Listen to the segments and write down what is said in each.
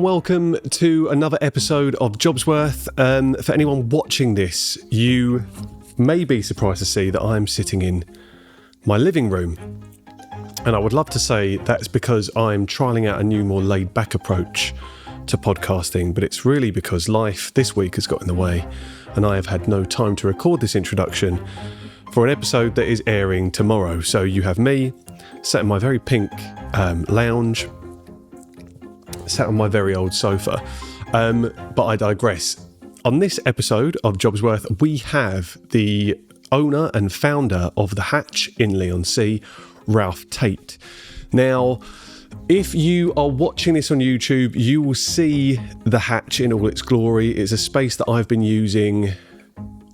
and welcome to another episode of JobsWorth. For anyone watching this, you may be surprised to see that I'm sitting in my living room. And I would love to say that's because I'm trialling out a new, more laid-back approach to podcasting, but it's really because life this week has got in the way, and I have had no time to record this introduction for an episode that is airing tomorrow. So you have me sat in my very pink lounge, sat on my very old sofa. But I digress. On this episode of JobsWorth, we have the owner and founder of The Hatch in Leigh, Ralph Tait. Now, if you are watching this on YouTube, you will see The Hatch in all its glory. It's a space that I've been using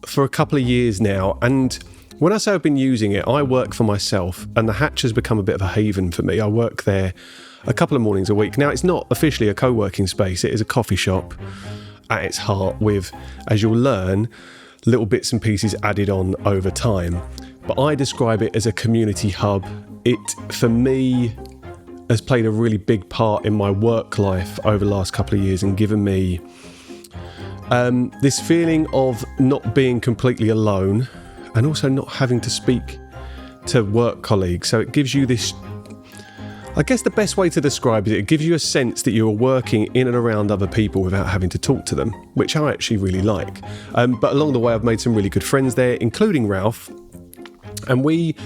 for a couple of years now. And when I say I've been using it, I work for myself, and The Hatch has become a bit of a haven for me. I work there a couple of mornings a week. Now, it's not officially a co-working space. It is a coffee shop at its heart with, as you'll learn, little bits and pieces added on over time. But I describe it as a community hub. It, for me, has played a really big part in my work life over the last couple of years and given me this feeling of not being completely alone and also not having to speak to work colleagues. So it gives you this, I guess the best way to describe it gives you a sense that you're working in and around other people without having to talk to them, which I actually really like. But along the way, I've made some really good friends there, including Ralph. And we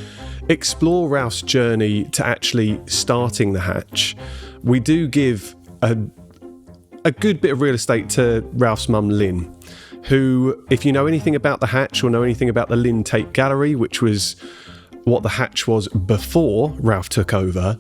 explore Ralph's journey to actually starting The Hatch. We do give a good bit of real estate to Ralph's mum, Lynn, who, if you know anything about The Hatch or know anything about the Lynn Tait Gallery, which was what The Hatch was before Ralph took over,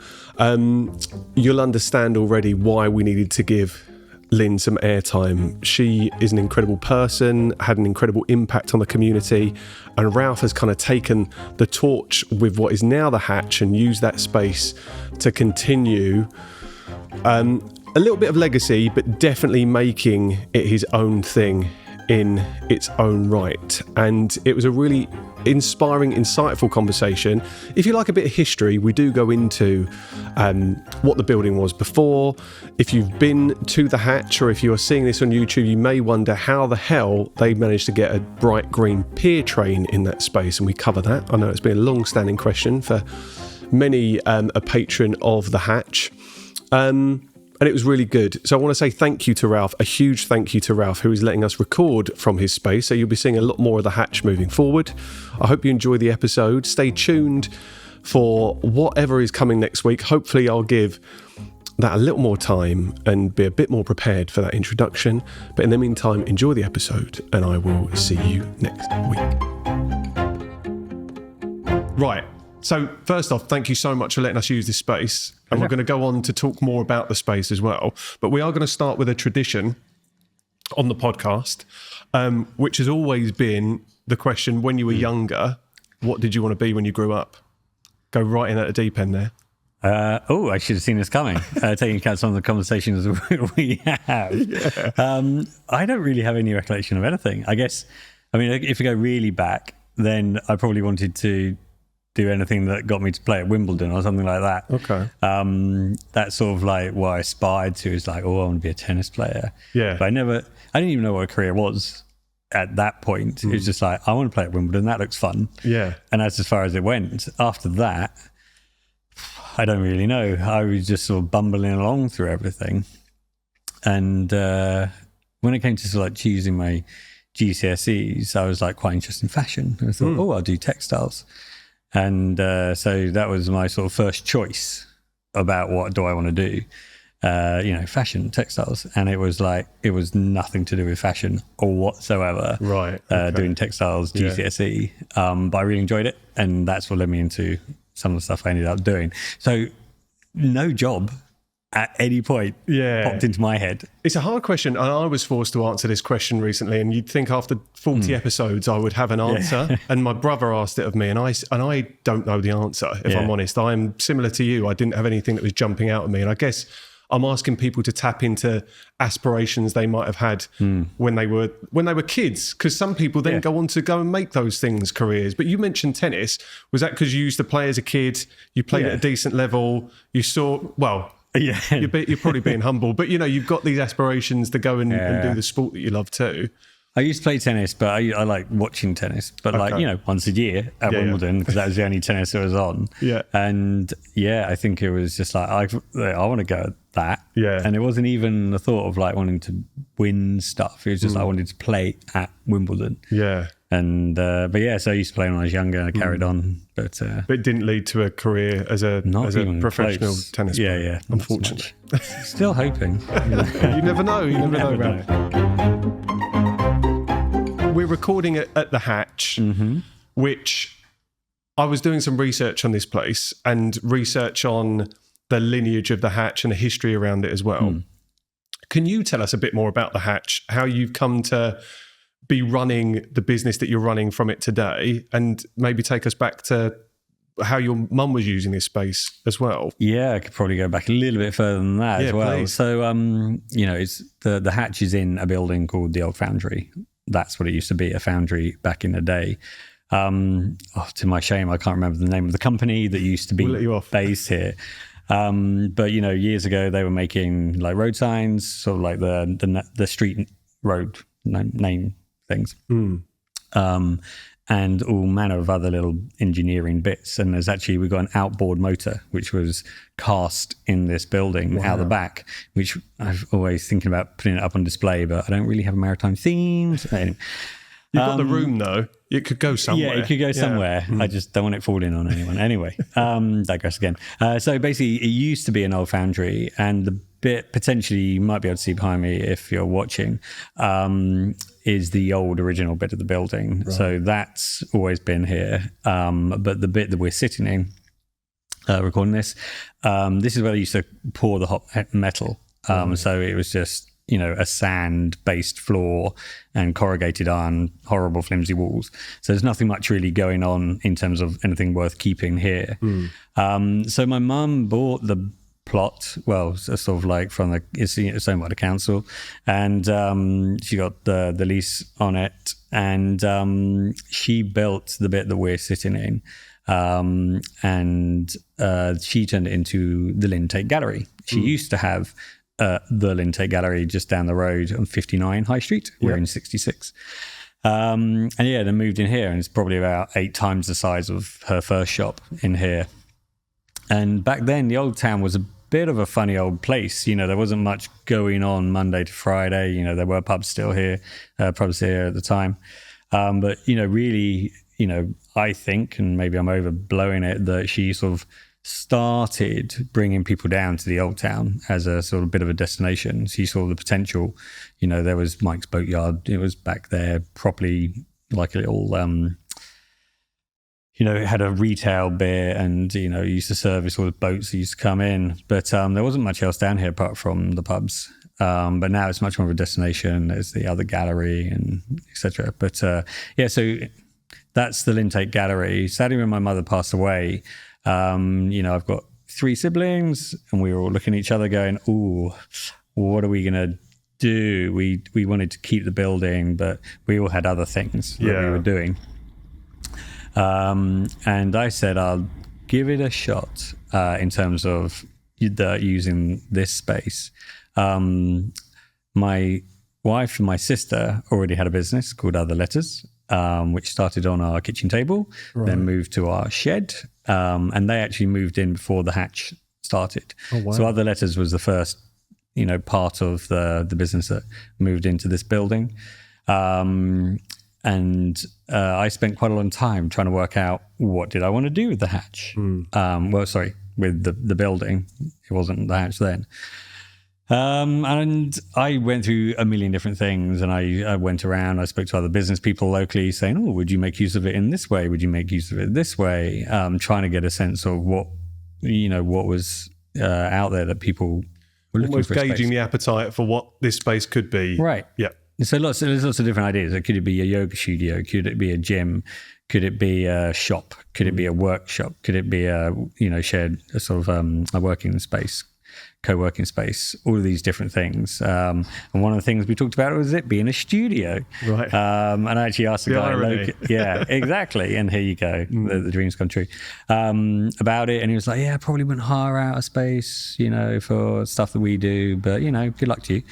you'll understand already why we needed to give Lynn some airtime. She is an incredible person, had an incredible impact on the community, and Ralph has kind of taken the torch with what is now The Hatch and used that space to continue a little bit of legacy, but definitely making it his own thing in its own right. And it was a really inspiring, insightful conversation. If you like a bit of history, we do go into what the building was before. If you've been to The Hatch, or if you are seeing this on YouTube, you may wonder how the hell they managed to get a bright green pier train in that space, and we cover that. I know it's been a long-standing question for many a patron of The Hatch. And it was really good. So I want to say thank you to Ralph, a huge thank you to Ralph, who is letting us record from his space. So you'll be seeing a lot more of The Hatch moving forward. I hope you enjoy the episode. Stay tuned for whatever is coming next week. Hopefully I'll give that a little more time and be a bit more prepared for that introduction. But in the meantime, enjoy the episode, and I will see you next week. Right. So first off, thank you so much for letting us use this space. And we're going to go on to talk more about the space as well. But we are going to start with a tradition on the podcast, which has always been the question, when you were younger, what did you want to be when you grew up? Go right in at the deep end there. I should have seen this coming, taking account some of the conversations we have. Yeah. I don't really have any recollection of anything. I guess, I mean, if you go really back, then I probably wanted to do anything that got me to play at Wimbledon or something like that. Okay. That's sort of like what I aspired to, is like, I want to be a tennis player. Yeah. But I didn't even know what a career was at that point. It was just like, I want to play at Wimbledon. That looks fun. Yeah. And that's as far as it went. After that, I don't really know. I was just sort of bumbling along through everything. And when it came to sort of like choosing my GCSEs, I was like quite interested in fashion. And I thought, I'll do textiles. And so that was my sort of first choice about what do I want to do, fashion, textiles. And it was like, it was nothing to do with fashion or whatsoever. Right. Okay. Doing textiles, GCSE. Yeah. But I really enjoyed it. And that's what led me into some of the stuff I ended up doing. So no job at any point popped into my head. It's a hard question, and I was forced to answer this question recently, and you'd think after 40 episodes I would have an answer. And my brother asked it of me, and I don't know the answer, if I'm honest. I'm similar to you. I didn't have anything that was jumping out at me, and I guess I'm asking people to tap into aspirations they might have had when they were kids, because some people then go on to go and make those things careers. But you mentioned tennis. Was that because you used to play as a kid? You played at a decent level. You saw, well, Yeah. You're probably being humble, but you've got these aspirations to go and do the sport that you love too. I used to play tennis, but I like watching tennis. But once a year at Wimbledon, because that was the only tennis that was on. Yeah. And I think it was just like I want to go at that. Yeah. And it wasn't even a thought of like wanting to win stuff. It was just I wanted to play at Wimbledon. Yeah. And so I used to play when I was younger, and I carried on. But it didn't lead to a career as a professional tennis player. Yeah. Unfortunately. Still hoping. You never know. You never know. We're recording at the Hatch, which I was doing some research on this place and research on the lineage of the Hatch and the history around it as well. Can you tell us a bit more about the Hatch, how you've come to be running the business that you're running from it today, and maybe take us back to how your mum was using this space as well? Yeah, I could probably go back a little bit further than that as well. Please. So, it's the Hatch is in a building called the Old Foundry. That's what it used to be, a foundry back in the day. To my shame, I can't remember the name of the company that used to be based here. But years ago, they were making like road signs, sort of like the street road name things. And all manner of other little engineering bits. And we've got an outboard motor, which was cast in this building out the back, which I've always thinking about putting it up on display, but I don't really have a maritime theme. So anyway. You've got the room though. It could go somewhere. Yeah, it could go somewhere. I just don't want it falling on anyone. Anyway, digress again. So basically, it used to be an old foundry, and the bit potentially you might be able to see behind me if you're watching is the old original bit of the building. Right. So that's always been here. But the bit that we're sitting in, recording this is where they used to pour the hot metal. So it was just a sand-based floor and corrugated iron, horrible flimsy walls. So there's nothing much really going on in terms of anything worth keeping here. So my mum bought the plot, sort of like from it's owned by the council, and she got the lease on it, and she built the bit that we're sitting in, and she turned it into the Lynn Tait Gallery. She used to have the Lynn Tait Gallery just down the road on 59 High Street. We're in 66. And they moved in here, and it's probably about 8 times the size of her first shop in here. And back then, the old town was a bit of a funny old place. There wasn't much going on Monday to Friday. There were pubs here at the time. But, really, I think, and maybe I'm overblowing it, that she sort of started bringing people down to the old town as a sort of bit of a destination. She saw the potential. There was Mike's Boatyard. It was back there properly like a little, it had a retail bit, and, used to service all the boats that used to come in. But there wasn't much else down here apart from the pubs. But now it's much more of a destination. There's the other gallery and etc. But so that's the Lynn Tait Gallery. Sadly, when my mother passed away, I've got 3 siblings, and we were all looking at each other going, ooh, what are we going to do? We wanted to keep the building, but we all had other things that we were doing. And I said, I'll give it a shot in terms of using this space. My wife and my sister already had a business called Other Letters, which started on our kitchen table, then moved to our shed, and they actually moved in before the Hatch started. Oh, wow. So Other Letters was the first, part of the business that moved into this building. And I spent quite a long time trying to work out what did I want to do with the Hatch. With the building. It wasn't the Hatch then. And I went through a million different things, and I went around, I spoke to other business people locally saying, oh, would you make use of it in this way? Would you make use of it this way? Trying to get a sense of what was out there that people were looking almost for. Gauging the appetite for what this space could be. Right. Yeah. So there's lots of different ideas. Could it be a yoga studio? Could it be a gym? Could it be a shop? Could it be a workshop? Could it be a shared sort of a working space? co-working space, all of these different things. And one of the things we talked about was it being a studio. Right. And I actually asked the guy, yeah, exactly. And here you go, the dreams come true, about it. And he was like, yeah, I probably wouldn't hire out a space, for stuff that we do, but, good luck to you.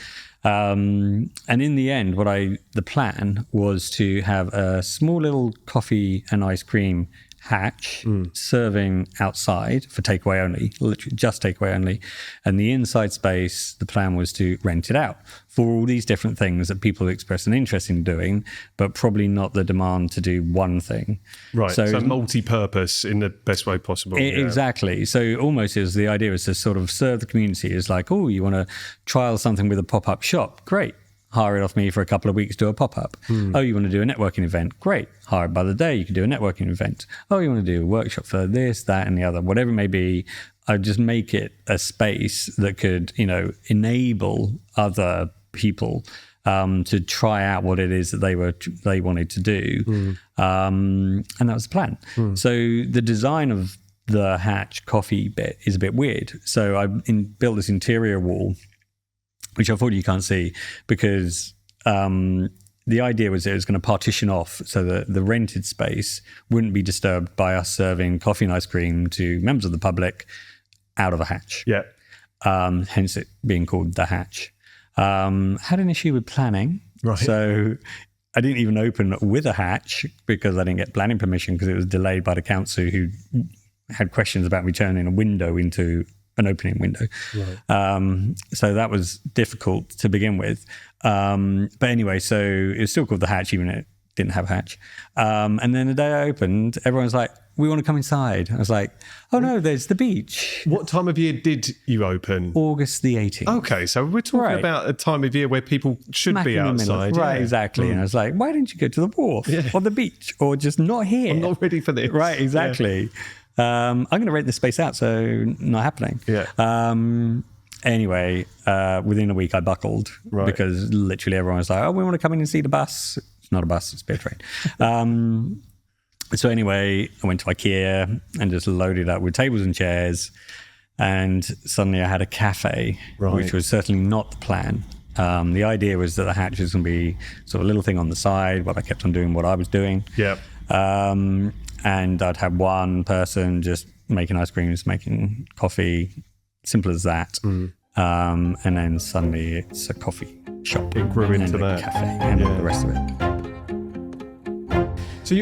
And in the end, the plan was to have a small little coffee and ice cream hatch serving outside for takeaway only, literally just takeaway only. And the inside space, the plan was to rent it out for all these different things that people express an interest in doing, but probably not the demand to do one thing. Right. So multi-purpose in the best way possible. Exactly. So almost the idea is to sort of serve the community as like, oh, you want to trial something with a pop-up shop? Great. Hire it off me for a couple of weeks, do a pop-up. Oh, you want to do a networking event? Great. Hire it by the day. You can do a networking event. Oh, you want to do a workshop for this, that, and the other, whatever it may be. I'd just make it a space that could, enable other people to try out what it is that they wanted to do. And that was the plan. So the design of the hatch coffee bit is a bit weird. So I built this interior wall, which unfortunately you can't see, because the idea was it was going to partition off so that the rented space wouldn't be disturbed by us serving coffee and ice cream to members of the public out of a hatch. Yeah. Hence it being called the hatch. Had an issue with planning. Right. So I didn't even open with a hatch because I didn't get planning permission because it was delayed by the council, who had questions about me turning a window into an opening window. Right. So that was difficult to begin with. But anyway, so it was still called the hatch, even though it didn't have a hatch. And then the day I opened, everyone was like, we want to come inside. I was like, oh no, there's the beach. What time of year did you open? August the 18th. Okay, so we're talking about a time of year where people should be outside. Right, exactly. And I was like, why didn't you go to the wharf or the beach or just not here? I'm not ready for this. Right, exactly. I'm going to rent this space out, so not happening. Yeah. Anyway, within a week I buckled because literally everyone was like, oh, we want to come in and see the bus. It's not a bus, it's a bit train. So anyway, I went to IKEA and just loaded up with tables and chairs, and suddenly I had a cafe, which was certainly not the plan. The idea was that the hatch was going to be sort of a little thing on the side while I kept on doing what I was doing. Yeah. And I'd have one person just making ice creams, making coffee, simple as that. And then suddenly it's a coffee shop. It grew into that. Cafe and all the rest of it. So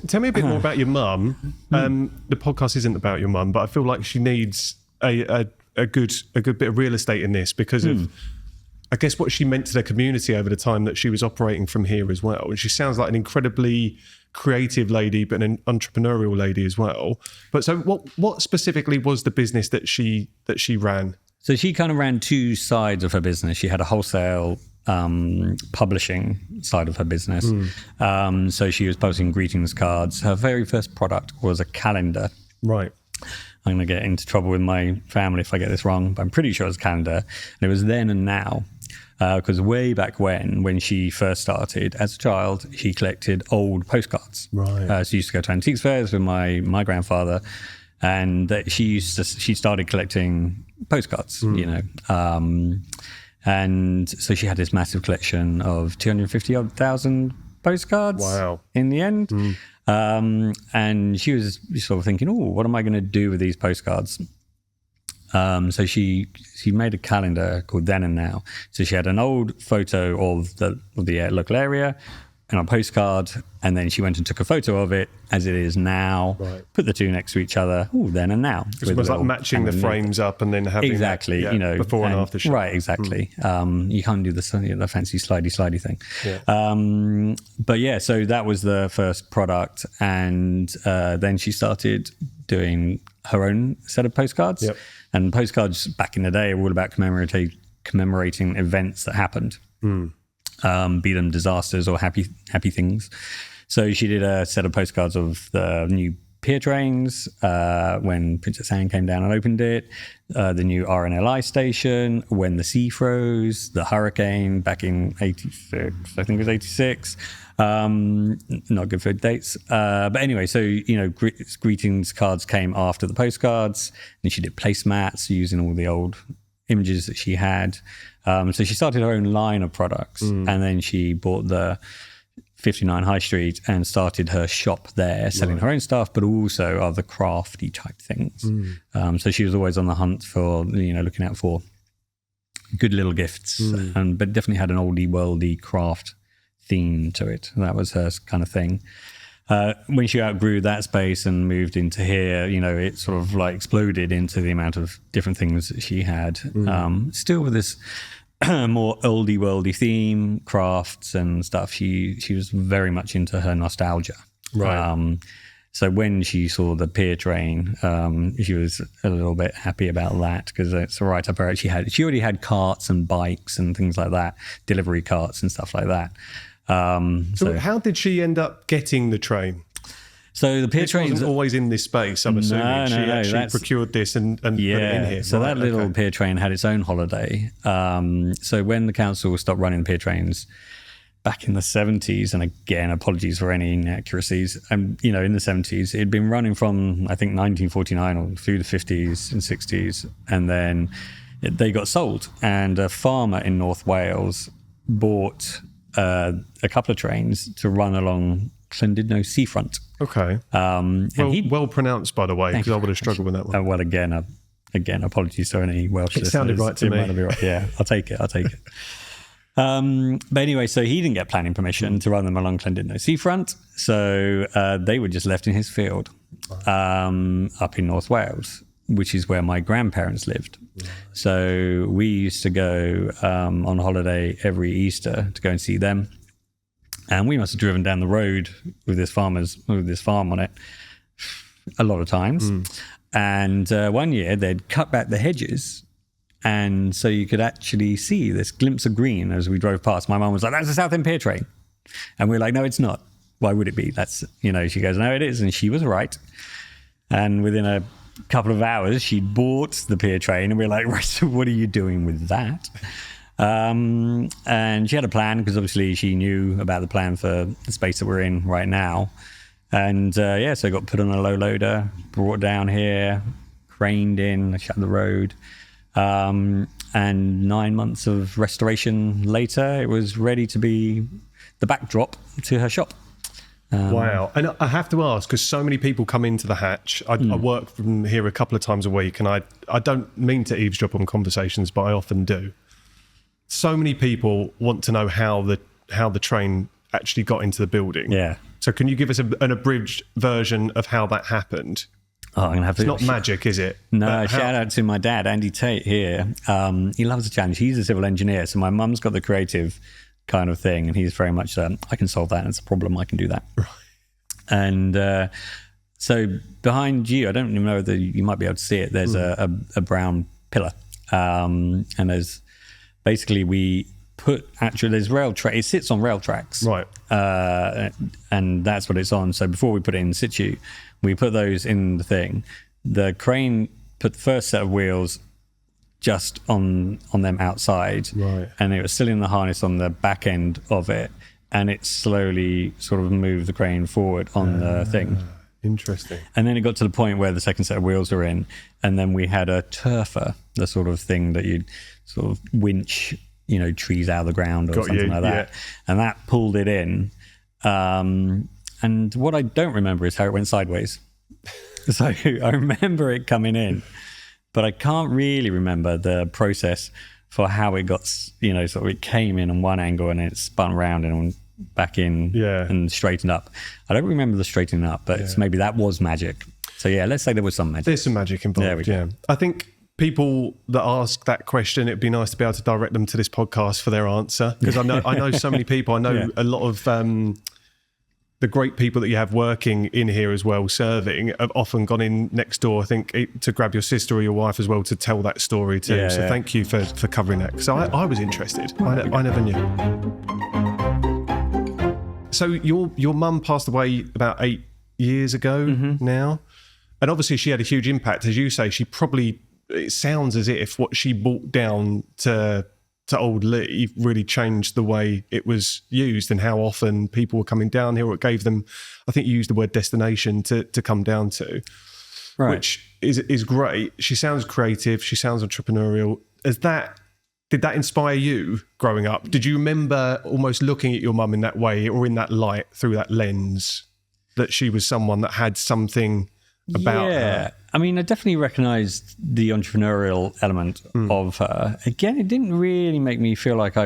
tell me a bit more about your mum. The podcast isn't about your mum, but I feel like she needs a good bit of real estate in this because of, I guess, what she meant to the community over the time that she was operating from here as well. And she sounds like an incredibly creative lady, but an entrepreneurial lady as well. But so what specifically was the business that she ran? So she kind of ran two sides of her business. She had a wholesale publishing side of her business. So she was posting greetings cards. Her very first product was a calendar. Right. I'm going to get into trouble with my family if I get this wrong, but I'm pretty sure it was a calendar. And it was then and now. Because way back when she first started, as a child, she collected old postcards. Right. She used to go to antiques fairs with my grandfather, and she started collecting postcards, and so she had this massive collection of 250,000 postcards. Wow. In the end. And she was sort of thinking, oh, what am I going to do with these postcards? So she made a calendar called Then and Now. So she had an old photo of the local area and a postcard, and then she went and took a photo of it as it is now, put the two next to each other, then and now. It was like matching the frames up and then having exactly, before and after shot. Right, exactly. You can't do the fancy slidey thing. Yeah. But yeah, so that was the first product, and then she started doing her own set of postcards. Yep. And postcards back in the day were all about commemorating events that happened. Be them disasters or happy things. So she did a set of postcards of the new pier trains when Princess Anne came down and opened it, the new RNLI station, when the sea froze, the hurricane back in 86, I think it was 86. Not good for dates. But anyway, so, greetings cards came after the postcards, and she did placemats using all the old images that she had. So she started her own line of products, and then she bought the 59 High Street and started her shop there, selling her own stuff, but also other crafty type things. So she was always on the hunt for, looking out for good little gifts, but definitely had an oldie worldy craft theme to it. That was her kind of thing. When she outgrew that space and moved into here, it sort of like exploded into the amount of different things that she had. Still with this more oldie worldy theme, crafts and stuff. She was very much into her nostalgia. Right. So when she saw the pier train, she was a little bit happy about that, because it's right up her alley. She already had carts and bikes and things like that, delivery carts and stuff like that. So how did she end up getting the train? So the pier train wasn't always in this space, I'm assuming. She actually procured this and put it in here. So that little pier train had its own holiday. So when the council stopped running the pier trains back in the 70s, and again, apologies for any inaccuracies, in the 70s, it'd been running from, I think, 1949 or through the 50s and 60s. And then they got sold. And a farmer in North Wales bought a couple of trains to run along Llandudno seafront. Okay. Well pronounced, by the way, because I would have struggled with that one. Well, again, apologies to any Welsh listeners. It sounded right to me. Right. Yeah, I'll take it. But anyway, so he didn't get planning permission to run them along Llandudno seafront, so they were just left in his field up in North Wales, which is where my grandparents lived. So we used to go on holiday every Easter to go and see them. And we must have driven down the road with this farm on it a lot of times. And one year they'd cut back the hedges, and so you could actually see this glimpse of green as we drove past. My mum was like, "That's the Southend Pier train." And we were like, "No, it's not. Why would it be?" She goes, "No, it is." And she was right. And within a couple of hours, she'd bought the pier train, and we were like, "Right, so what are you doing with that?" And she had a plan, because obviously she knew about the plan for the space that we're in right now. And so it got put on a low loader, brought down here, craned in, shut the road. And 9 months of restoration later, it was ready to be the backdrop to her shop. Wow. And I have to ask, because so many people come into the hatch. I work from here a couple of times a week, and I don't mean to eavesdrop on conversations, but I often do. So many people want to know how the train actually got into the building. Yeah. So can you give us an abridged version of how that happened? Oh, I'm gonna have to. It's not magic, is it? No. Shout out to my dad, Andy Tait here. He loves a challenge. He's a civil engineer, so my mum's got the creative kind of thing, and he's very much I can solve that. It's a problem. I can do that. Right. And so behind you, I don't even know whether you might be able to see it. There's a brown pillar, and there's. Basically, we put there's rail track. It sits on rail tracks, right? And that's what it's on. So before we put it in situ, we put those in the thing. The crane put the first set of wheels just on them outside, right? And it was still in the harness on the back end of it, and it slowly sort of moved the crane forward on the thing. Interesting. And then it got to the point where the second set of wheels were in, and then we had a turfer, the sort of thing that you'd sort of winch, trees out of the ground or something like that. Yeah. And that pulled it in. And what I don't remember is how it went sideways. So I remember it coming in, but I can't really remember the process for how it got, sort of it came in on one angle and then it spun around and back in and straightened up. I don't remember the straightening up, but maybe that was magic. So let's say there was some magic. There's some magic involved. Yeah. I think people that ask that question, it'd be nice to be able to direct them to this podcast for their answer, because I know so many people. I know a lot of the great people that you have working in here as well, serving, have often gone in next door, I think, to grab your sister or your wife as well to tell that story too. So thank you for covering that, because I was interested. I never knew. So your mum passed away about 8 years ago now, and obviously she had a huge impact. As you say, it sounds as if what she brought down to old Leigh really changed the way it was used and how often people were coming down here. It gave them, I think you used the word destination to come down to, which is great. She sounds creative. She sounds entrepreneurial. did that inspire you growing up? Did you remember almost looking at your mum in that way or in that light through that lens, that she was someone that had something about her? I mean, I definitely recognised the entrepreneurial element of her. Again, it didn't really make me feel like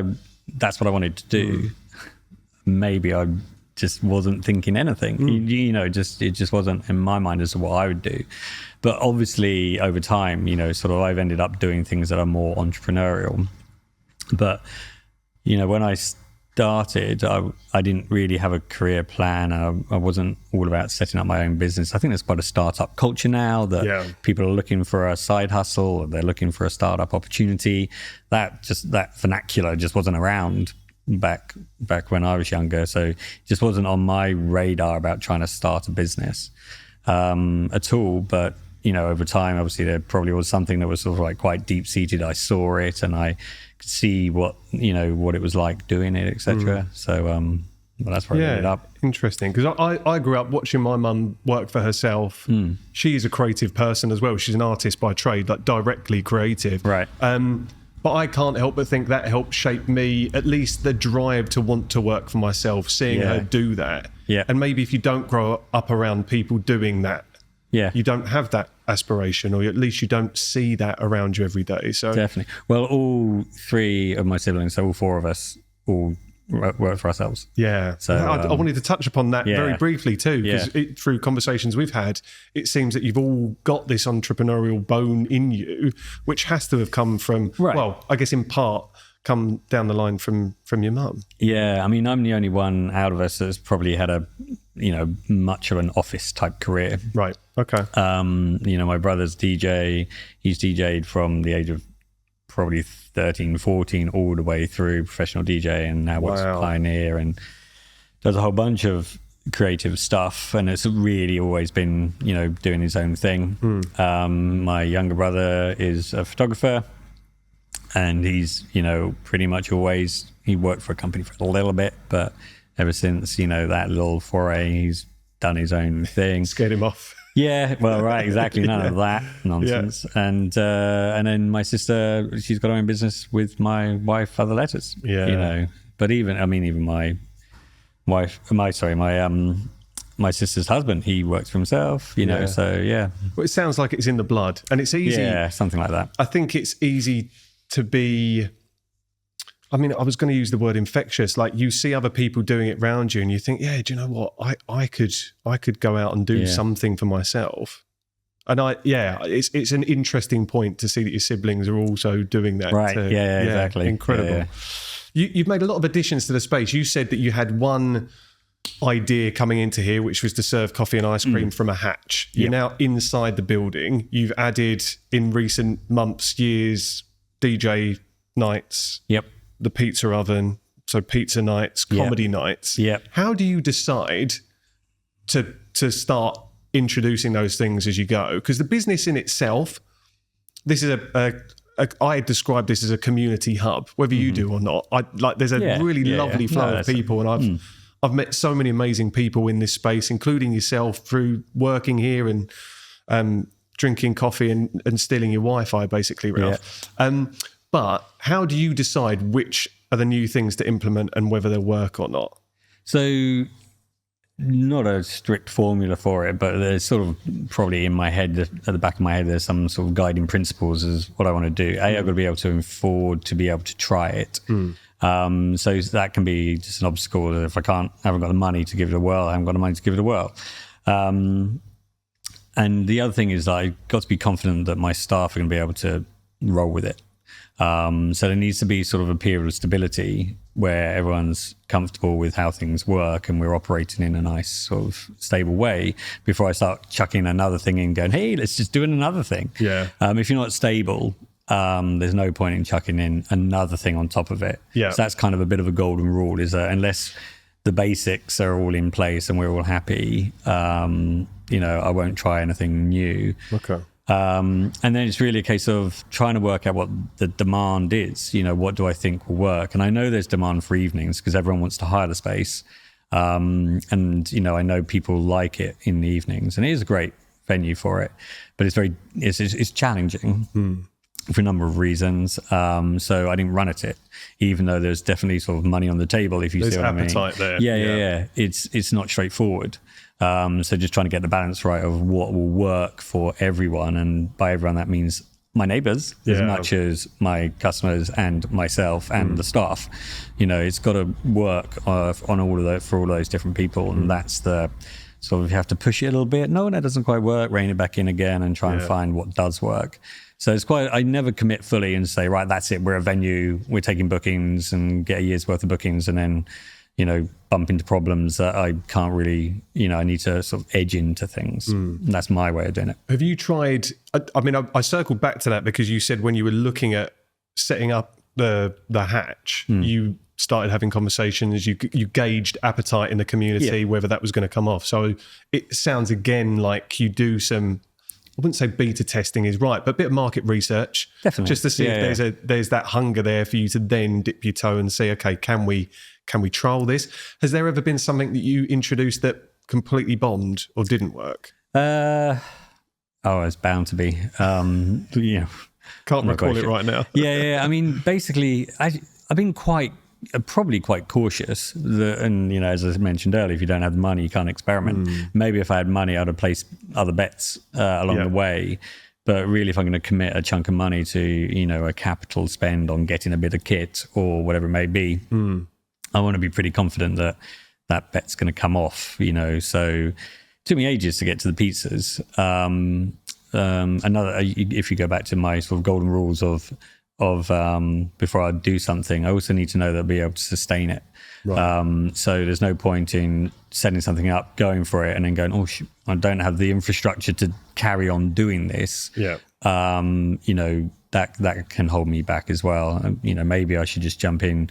that's what I wanted to do. Maybe I just wasn't thinking anything. You know, it just wasn't in my mind as to what I would do. But obviously, over time, you know, sort of I've ended up doing things that are more entrepreneurial. But, you know, when I started, I didn't really have a career plan. I wasn't all about setting up my own business. I think there's quite a startup culture now that people are looking for a side hustle, or they're looking for a startup opportunity. That vernacular just wasn't around back when I was younger. So it just wasn't on my radar about trying to start a business at all. But, you know, over time, obviously there probably was something that was sort of like quite deep seated. I saw it and I could see what it was like doing it, etc. So well, that's where I ended up. Interesting, because I grew up watching my mum work for herself. She is a creative person as well. She's an artist by trade, like directly creative. Right. But I can't help but think that helped shape me, at least the drive to want to work for myself, seeing her do that. Yeah. And maybe if you don't grow up around people doing that, you don't have that aspiration, or at least you don't see that around you every day. So definitely. Well, all three of my siblings, so all four of us, all work for ourselves. Yeah. So I wanted to touch upon that very briefly too, because through conversations we've had, it seems that you've all got this entrepreneurial bone in you, which has to have come from, well, I guess in part, come down the line from your mum. Yeah, I mean, I'm the only one out of us that's probably had a, you know, much of an office type career. Right. Okay. You know, my brother's DJ. He's DJ'd from the age of probably 13, 14, all the way through professional DJ, and now works for Pioneer and does a whole bunch of creative stuff. And it's really always been, you know, doing his own thing. My younger brother is a photographer, and he's, you know, pretty much always, he worked for a company for a little bit, but ever since, you know, that little foray, he's done his own thing. Scared him off. Yeah, well, right, exactly. None of that nonsense. And then my sister, she's got her own business with my wife, Other Letters. Yeah. You know, but even my sister's husband, he works for himself, you know, so yeah. Well, it sounds like it's in the blood, and it's easy. Yeah, something like that. I think it's easy to be, I mean, I was going to use the word infectious. Like, you see other people doing it around you and you think, yeah, do you know what? I could go out and do something for myself. And it's an interesting point to see that your siblings are also doing that. Right. Exactly. Incredible. Yeah. You've made a lot of additions to the space. You said that you had one idea coming into here, which was to serve coffee and ice cream from a hatch. You're now inside the building. You've added in recent months, years, DJ nights. Yep. The pizza oven, so pizza nights, comedy nights. How do you decide to start introducing those things as you go? Because the business in itself, this is I describe this as a community hub, whether you do or not. There's a really lovely flow of people, and I've met so many amazing people in this space, including yourself, through working here and drinking coffee and stealing your Wi-Fi, basically, Ralph. But how do you decide which are the new things to implement and whether they'll work or not? So, not a strict formula for it, but there's sort of probably in my head, at the back of my head, there's some sort of guiding principles as what I want to do. I've got to be able to afford to be able to try it. So that can be just an obstacle. If I haven't got the money to give it a whirl, I haven't got the money to give it a whirl. And the other thing is that I've got to be confident that my staff are going to be able to roll with it. So there needs to be sort of a period of stability where everyone's comfortable with how things work and we're operating in a nice sort of stable way before I start chucking another thing in, going, hey, let's just do another thing. If you're not stable, there's no point in chucking in another thing on top of it. So that's kind of a bit of a golden rule, is that unless the basics are all in place and we're all happy, you know, I won't try anything new. Okay. And then it's really a case of trying to work out what the demand is. You know, what do I think will work? And I know there's demand for evenings because everyone wants to hire the space. And, you know, I know people like it in the evenings, and it is a great venue for it, but it's challenging. for a number of reasons. So I didn't run at it, even though there's definitely sort of money on the table, if you see what I mean. There's appetite there. Yeah. It's not straightforward. So just trying to get the balance right of what will work for everyone. And by everyone, that means my neighbors as much as my customers and myself and the staff. It's got to work on all of those, for all of those different people. And that's the sort of, you have to push it a little bit. No, that doesn't quite work. Rein it back in again and try and find what does work. So it's I never commit fully and say, right, that's it. We're a venue. We're taking bookings and get a year's worth of bookings, and then, bump into problems that I can't really, I need to sort of edge into things. That's my way of doing it. Have you tried, I circled back to that because you said when you were looking at setting up the hatch, you started having conversations, you gauged appetite in the community, whether that was going to come off. So it sounds again like you do some, I wouldn't say beta testing is right, but a bit of market research. Definitely. Just to see if there's that hunger there for you to then dip your toe and say, okay, can we trial this? Has there ever been something that you introduced that completely bombed or didn't work? It's bound to be. Can't recall it right now. Yeah. I mean, basically, I've been probably quite cautious. And, as I mentioned earlier, if you don't have the money, you can't experiment. Maybe if I had money, I'd have placed other bets along the way. But really, if I'm going to commit a chunk of money to, a capital spend on getting a bit of kit or whatever it may be, I want to be pretty confident that that bet's going to come off, So it took me ages to get to the pizzas. If you go back to my sort of golden rules of before I do something, I also need to know that I'll be able to sustain it. Right. So there's no point in setting something up, going for it, and then going, I don't have the infrastructure to carry on doing this. Yeah. That can hold me back as well. Maybe I should just jump in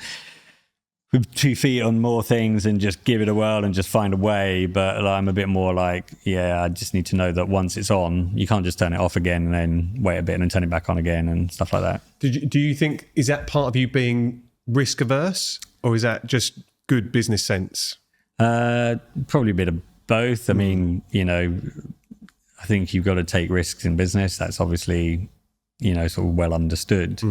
with 2 feet on more things and just give it a whirl and just find a way. But I'm a bit more like, I just need to know that once it's on, you can't just turn it off again and then wait a bit and then turn it back on again and stuff like that. Do you think, is that part of you being risk averse, or is that just good business sense? Probably a bit of both. I mean, I think you've got to take risks in business. That's obviously, sort of well understood.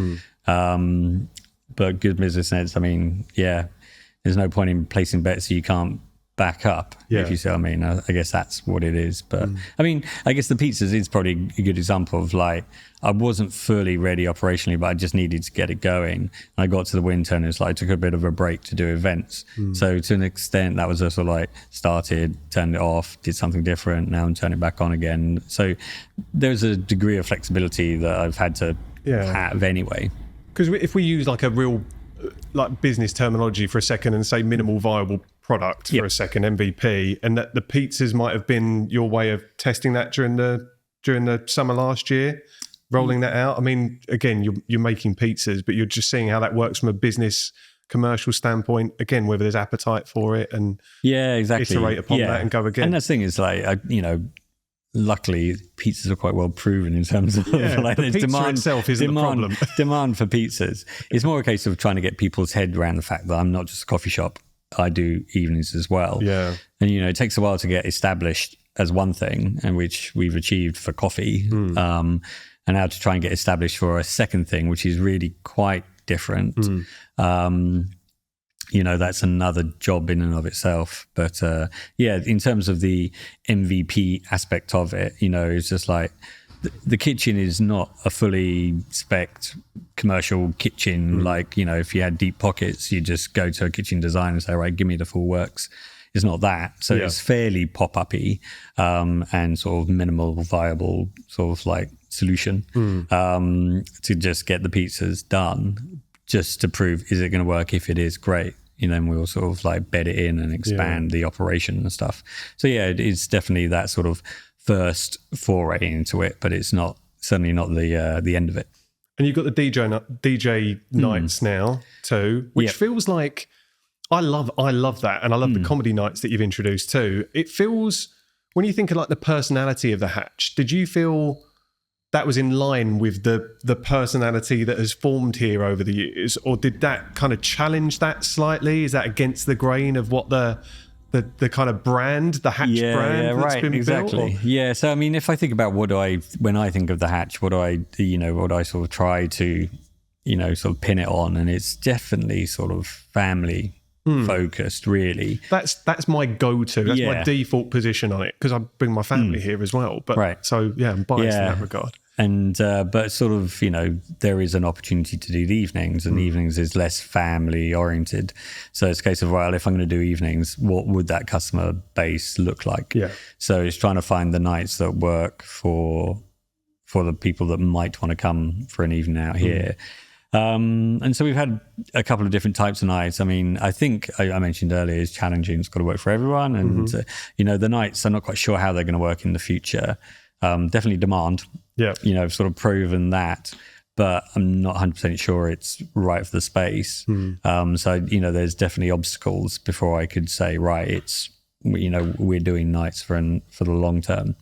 But good business sense, I mean, there's no point in placing bets you can't back up, if you see what I mean. I guess that's what it is. But I mean, I guess the pizzas is probably a good example of I wasn't fully ready operationally, but I just needed to get it going. And I got to the winter and I took a bit of a break to do events. So to an extent, that was a sort of started, turned it off, did something different, now I'm turning it back on again. So there's a degree of flexibility that I've had to have anyway. Because if we use a real business terminology for a second and say minimal viable product for a second, MVP, and that the pizzas might have been your way of testing that during the summer last year, rolling that out. I mean, again, you're making pizzas, but you're just seeing how that works from a business commercial standpoint. Again, whether there's appetite for it and exactly iterate upon that and go again. And the thing is, luckily, pizzas are quite well proven in terms of the pizza demand itself isn't the problem. Demand for pizzas. It's more a case of trying to get people's head around the fact that I'm not just a coffee shop. I do evenings as well. Yeah. And, it takes a while to get established as one thing, and which we've achieved for coffee. And now to try and get established for a second thing, which is really quite different. That's another job in and of itself. But in terms of the MVP aspect of it, it's just the kitchen is not a fully spec'd commercial kitchen. If you had deep pockets, you just go to a kitchen designer and say, right, give me the full works. It's not that. So it's fairly pop-uppy and sort of minimal viable sort of solution to just get the pizzas done, just to prove, is it going to work? If it is, great. Then we'll sort of bed it in and expand the operation and stuff. So it's definitely that sort of first foray into it, but it's certainly not the end of it. And you've got the DJ nights now too, which feels like I love that, and I love the comedy nights that you've introduced too. It feels, when you think of the personality of the Hatch, did you feel that was in line with the personality that has formed here over the years, or did that kind of challenge that slightly? Is that against the grain of what the the kind of brand, the Hatch brand that's been built? Or? Yeah. So I mean, if I think about when I think of the Hatch, what do I sort of try to, sort of pin it on, and it's definitely sort of family focused, really. That's my go-to. That's my default position on it, because I bring my family here as well. But so I'm biased in that regard. And but sort of, there is an opportunity to do the evenings, and evenings is less family oriented. So it's a case of, well, if I'm going to do evenings, what would that customer base look like? Yeah. So it's trying to find the nights that work for the people that might want to come for an evening out here. And so we've had a couple of different types of nights. I mean, I think I mentioned earlier, is challenging. It's got to work for everyone. And, the nights, I'm not quite sure how they're going to work in the future. Definitely demand. Yeah. I've sort of proven that, but I'm not 100% sure it's right for the space. So, there's definitely obstacles before I could say, right, it's, we're doing nights for the long term.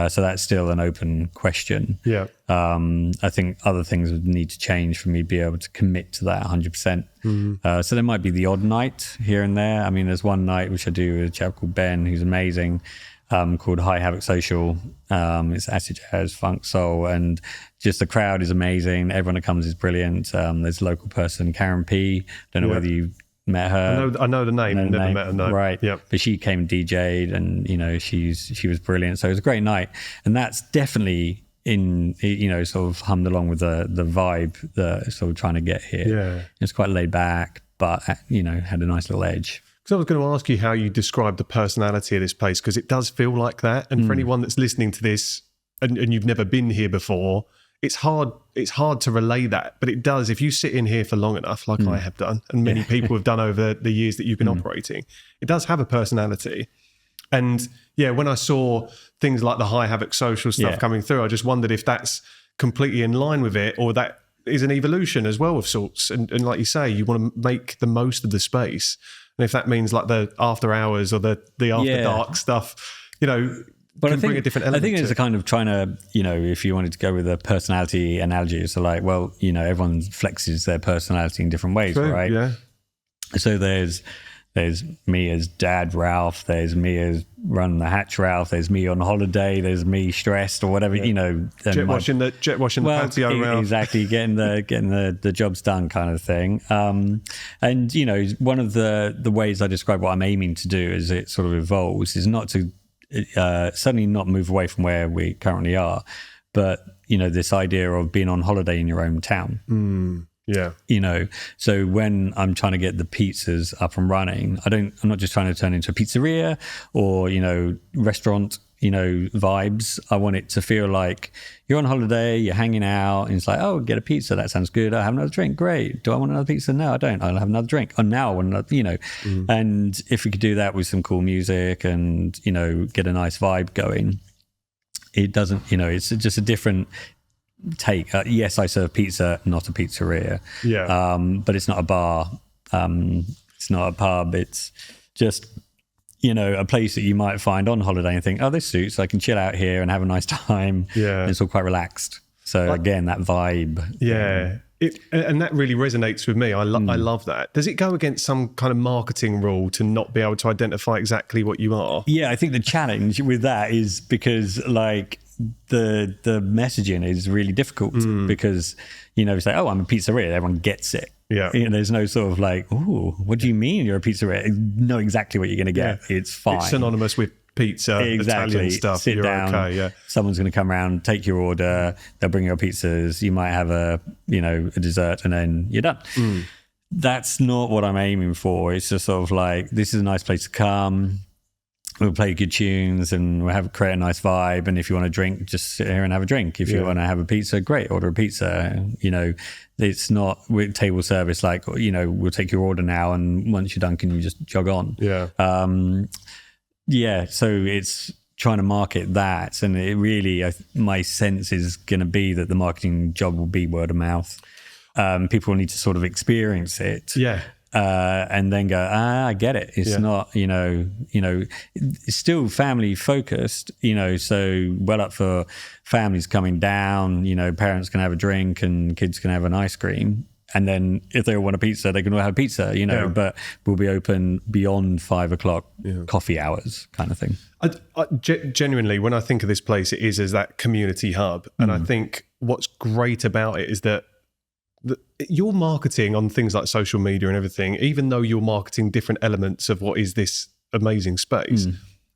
So that's still an open question. Yeah. I think other things would need to change for me to be able to commit to that 100%. So there might be the odd night here and there. I mean, there's one night which I do with a chap called Ben, who's amazing, called High Havoc Social. It's acid jazz, funk, soul, and just the crowd is amazing. Everyone that comes is brilliant. There's a local person, Karen P. Don't know whether you met her. I know the name. Never met her. No. Right. Yep. But she came and DJ'd, and she was brilliant. So it was a great night, and that's definitely sort of hummed along with the vibe that sort of trying to get here. Yeah. It's quite laid back, but had a nice little edge. Because I was going to ask you how you describe the personality of this place, because it does feel like that. And for anyone that's listening to this and you've never been here before, it's hard to relay that. But it does, if you sit in here for long enough, like I have done, and many people have done over the years that you've been operating, it does have a personality. And when I saw things like the High Havoc Social stuff coming through, I just wondered if that's completely in line with it, or that is an evolution as well of sorts. And like you say, you want to make the most of the space. And if that means like the after hours or the after dark stuff, but bring a different element. I think it's a kind of trying to, if you wanted to go with a personality analogy, it's like, well, everyone flexes their personality in different ways, right? Yeah. So there's me as Dad Ralph, there's me as Run the Hatch Ralph, there's me on holiday, there's me stressed or whatever, jet washing the patio Ralph. Exactly, getting the jobs done kind of thing. And one of the ways I describe what I'm aiming to do as it sort of evolves is not to certainly not move away from where we currently are, but this idea of being on holiday in your own town. Yeah. So when I'm trying to get the pizzas up and running, I'm not just trying to turn into a pizzeria or, restaurant, vibes. I want it to feel like you're on holiday, you're hanging out, and it's like, oh, get a pizza. That sounds good. I'll have another drink. Great. Do I want another pizza? No, I don't. I'll have another drink. Oh, now I want another, And if we could do that with some cool music and, get a nice vibe going, it doesn't, it's just a different take. Yes, I serve pizza, not a pizzeria. Yeah. But it's not a bar. It's not a pub. It's just, a place that you might find on holiday and think, oh, this suits. I can chill out here and have a nice time. Yeah. And it's all quite relaxed. So again, that vibe. Yeah. And that really resonates with me. I love that. Does it go against some kind of marketing rule to not be able to identify exactly what you are? Yeah, I think the challenge with that is because the messaging is really difficult because, it's like, oh, I'm a pizzeria. Everyone gets it. Yeah. There's no sort of like, oh, what do you mean you're a pizzeria? You know exactly what you're going to get. Yeah. It's fine. It's synonymous with pizza, Italian stuff. Sit down. Okay, yeah. Someone's going to come around, take your order. They'll bring your pizzas. You might have a dessert, and then you're done. That's not what I'm aiming for. It's just sort of like, this is a nice place to come. We'll play good tunes and we'll create a nice vibe. And if you want a drink, just sit here and have a drink. If you want to have a pizza, great, order a pizza. It's not with table service like, we'll take your order now, and once you're done, can you just jog on? Yeah. So it's trying to market that. And it really, my sense is going to be that the marketing job will be word of mouth. People will need to sort of experience it. Yeah. And then go, I get it. It's not, it's still family focused, so well up for families coming down, parents can have a drink and kids can have an ice cream. And then if they all want a pizza, they can all have pizza, but we'll be open beyond 5 o'clock coffee hours kind of thing. Genuinely, when I think of this place, it is as that community hub. And I think what's great about it is that your marketing on things like social media and everything, even though you're marketing different elements of what is this amazing space,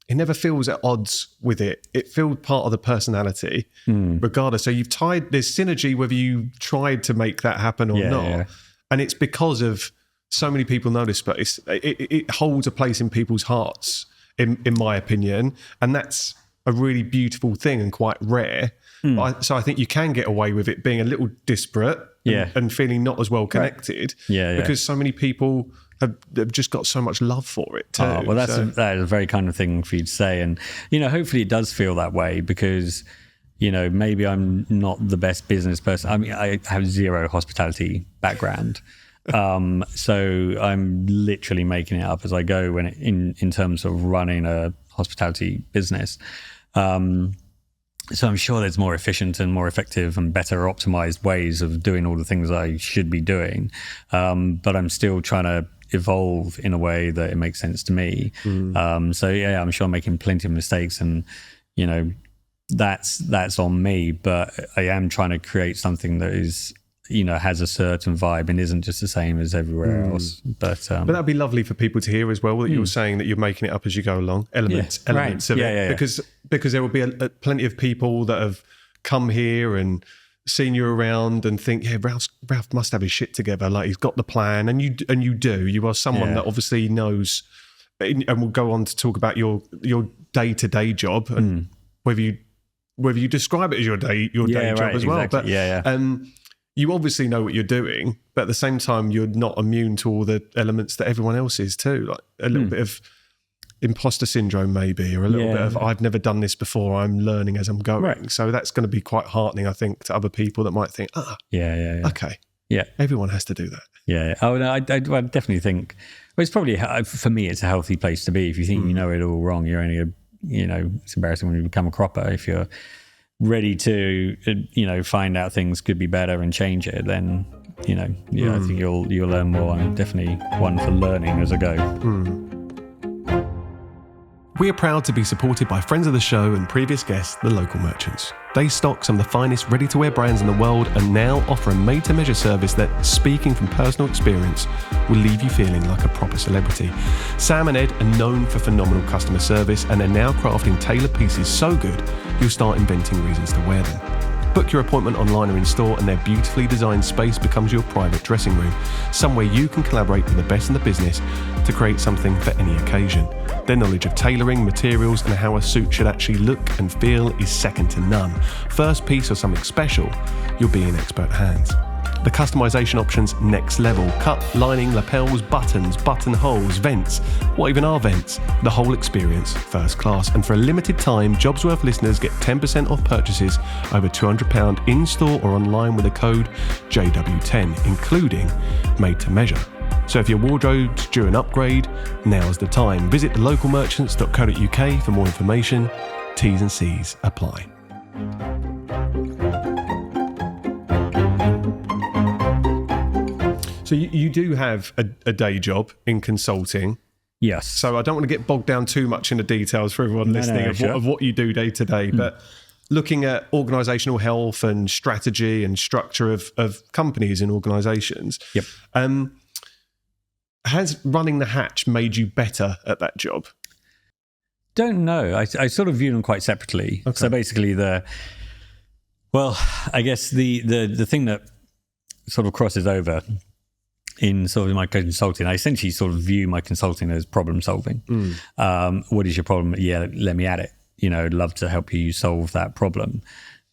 it never feels at odds with it. It feels part of the personality, regardless. So you've there's synergy whether you tried to make that happen or not. Yeah. And it's because of so many people know this space. It holds a place in people's hearts, in my opinion. And that's a really beautiful thing and quite rare. So I think you can get away with it being a little disparate and feeling not as well connected because so many people have just got so much love for it too. Well, that is a very kind of thing for you to say. And, hopefully it does feel that way because, maybe I'm not the best business person. I mean, I have zero hospitality background. So I'm literally making it up as I go in terms of running a hospitality business. So I'm sure there's more efficient and more effective and better optimized ways of doing all the things I should be doing. But I'm still trying to evolve in a way that it makes sense to me. I'm sure I'm making plenty of mistakes and, that's on me, but I am trying to create something that is, has a certain vibe and isn't just the same as everywhere else. But that'd be lovely for people to hear as well, that you're saying that you're making it up as you go along, elements of it. Because there will be plenty of people that have come here and seen you around and think, Ralph must have his shit together. Like he's got the plan, and you do. You are someone that obviously knows, and we'll go on to talk about your day-to-day job and whether you describe it as your day job as well. Exactly. But you obviously know what you're doing, but at the same time, you're not immune to all the elements that everyone else is too. Like a little bit of imposter syndrome maybe, or a little bit of I've never done this before, I'm learning as I'm going. Right. So that's going to be quite heartening, I think, to other people that might think, okay, everyone has to do that. Yeah. Oh no, I definitely think. Well, it's probably, for me, it's a healthy place to be. If you think you know it all wrong, you're only it's embarrassing when you become a cropper. If you're ready to find out things could be better and change it, then I think you'll learn more. I'm definitely one for learning as I go. We are proud to be supported by friends of the show and previous guests, the Local Merchants. They stock some of the finest ready-to-wear brands in the world and now offer a made-to-measure service that, speaking from personal experience, will leave you feeling like a proper celebrity. Sam and Ed are known for phenomenal customer service, and they're now crafting tailored pieces so good you'll start inventing reasons to wear them. Book your appointment online or in store, and their beautifully designed space becomes your private dressing room, somewhere you can collaborate with the best in the business to create something for any occasion. Their knowledge of tailoring, materials, and how a suit should actually look and feel is second to none. First piece or something special, you'll be in expert hands. The customization options next level. Cut, lining, lapels, buttons, buttonholes, vents. What even are vents? The whole experience first class. And for a limited time, JobsWorth listeners get 10% off purchases over £200 in store or online with the code JW10, including made to measure. So if your wardrobe's due an upgrade, now's the time. Visit thelocalmerchants.co.uk for more information. T's and C's apply. So you do have a day job in consulting. Yes. So I don't want to get bogged down too much in the details for everyone listening of what you do day to day, but looking at organisational health and strategy and structure of companies and organisations. Yep. Has running the Hatch made you better at that job? Don't know. I sort of view them quite separately. Okay. So basically I guess the thing that sort of crosses over in sort of my consulting, I essentially sort of view my consulting as problem solving. What is your problem? Yeah, let me at it. I'd love to help you solve that problem.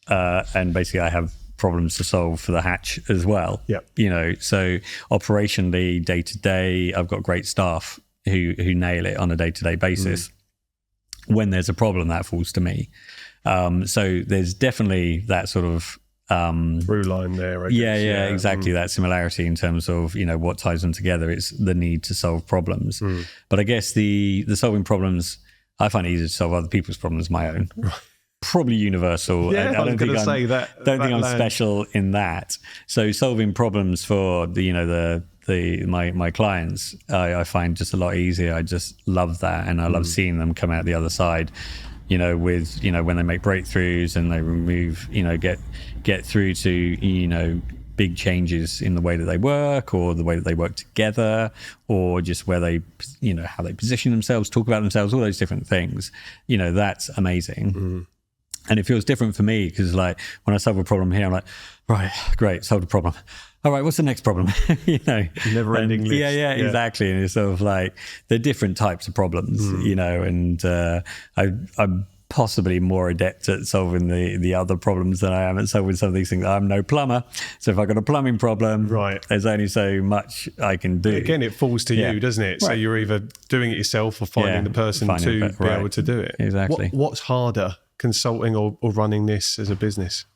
And basically I have problems to solve for the Hatch as well. Yeah. So operationally, day to day, I've got great staff who nail it on a day to day basis. When there's a problem, that falls to me. So there's definitely that sort of through line there. I guess. Exactly. That similarity in terms of what ties them together. It's the need to solve problems. But I guess the solving problems, I find it easier to solve other people's problems than my own. probably universal. Yeah, I was going to say that. Don't think I'm special in that. So solving problems for my clients, I find just a lot easier. I just love that, and I love seeing them come out the other side. With when they make breakthroughs and they remove, get through to big changes in the way that they work, or the way that they work together, or just where they, how they position themselves, talk about themselves, all those different things. That's amazing. And it feels different for me because, like, when I solve a problem here, I'm like, right, great, solved a problem. All right, what's the next problem? Never-ending list. Yeah, exactly. And it's sort of like they're different types of problems, and I'm possibly more adept at solving the other problems than I am at solving some of these things. I'm no plumber, so if I've got a plumbing problem, right, there's only so much I can do. Again, it falls to you, doesn't it? Right. So you're either doing it yourself or finding the person to be able to do it. Exactly. What's harder, consulting or running this as a business?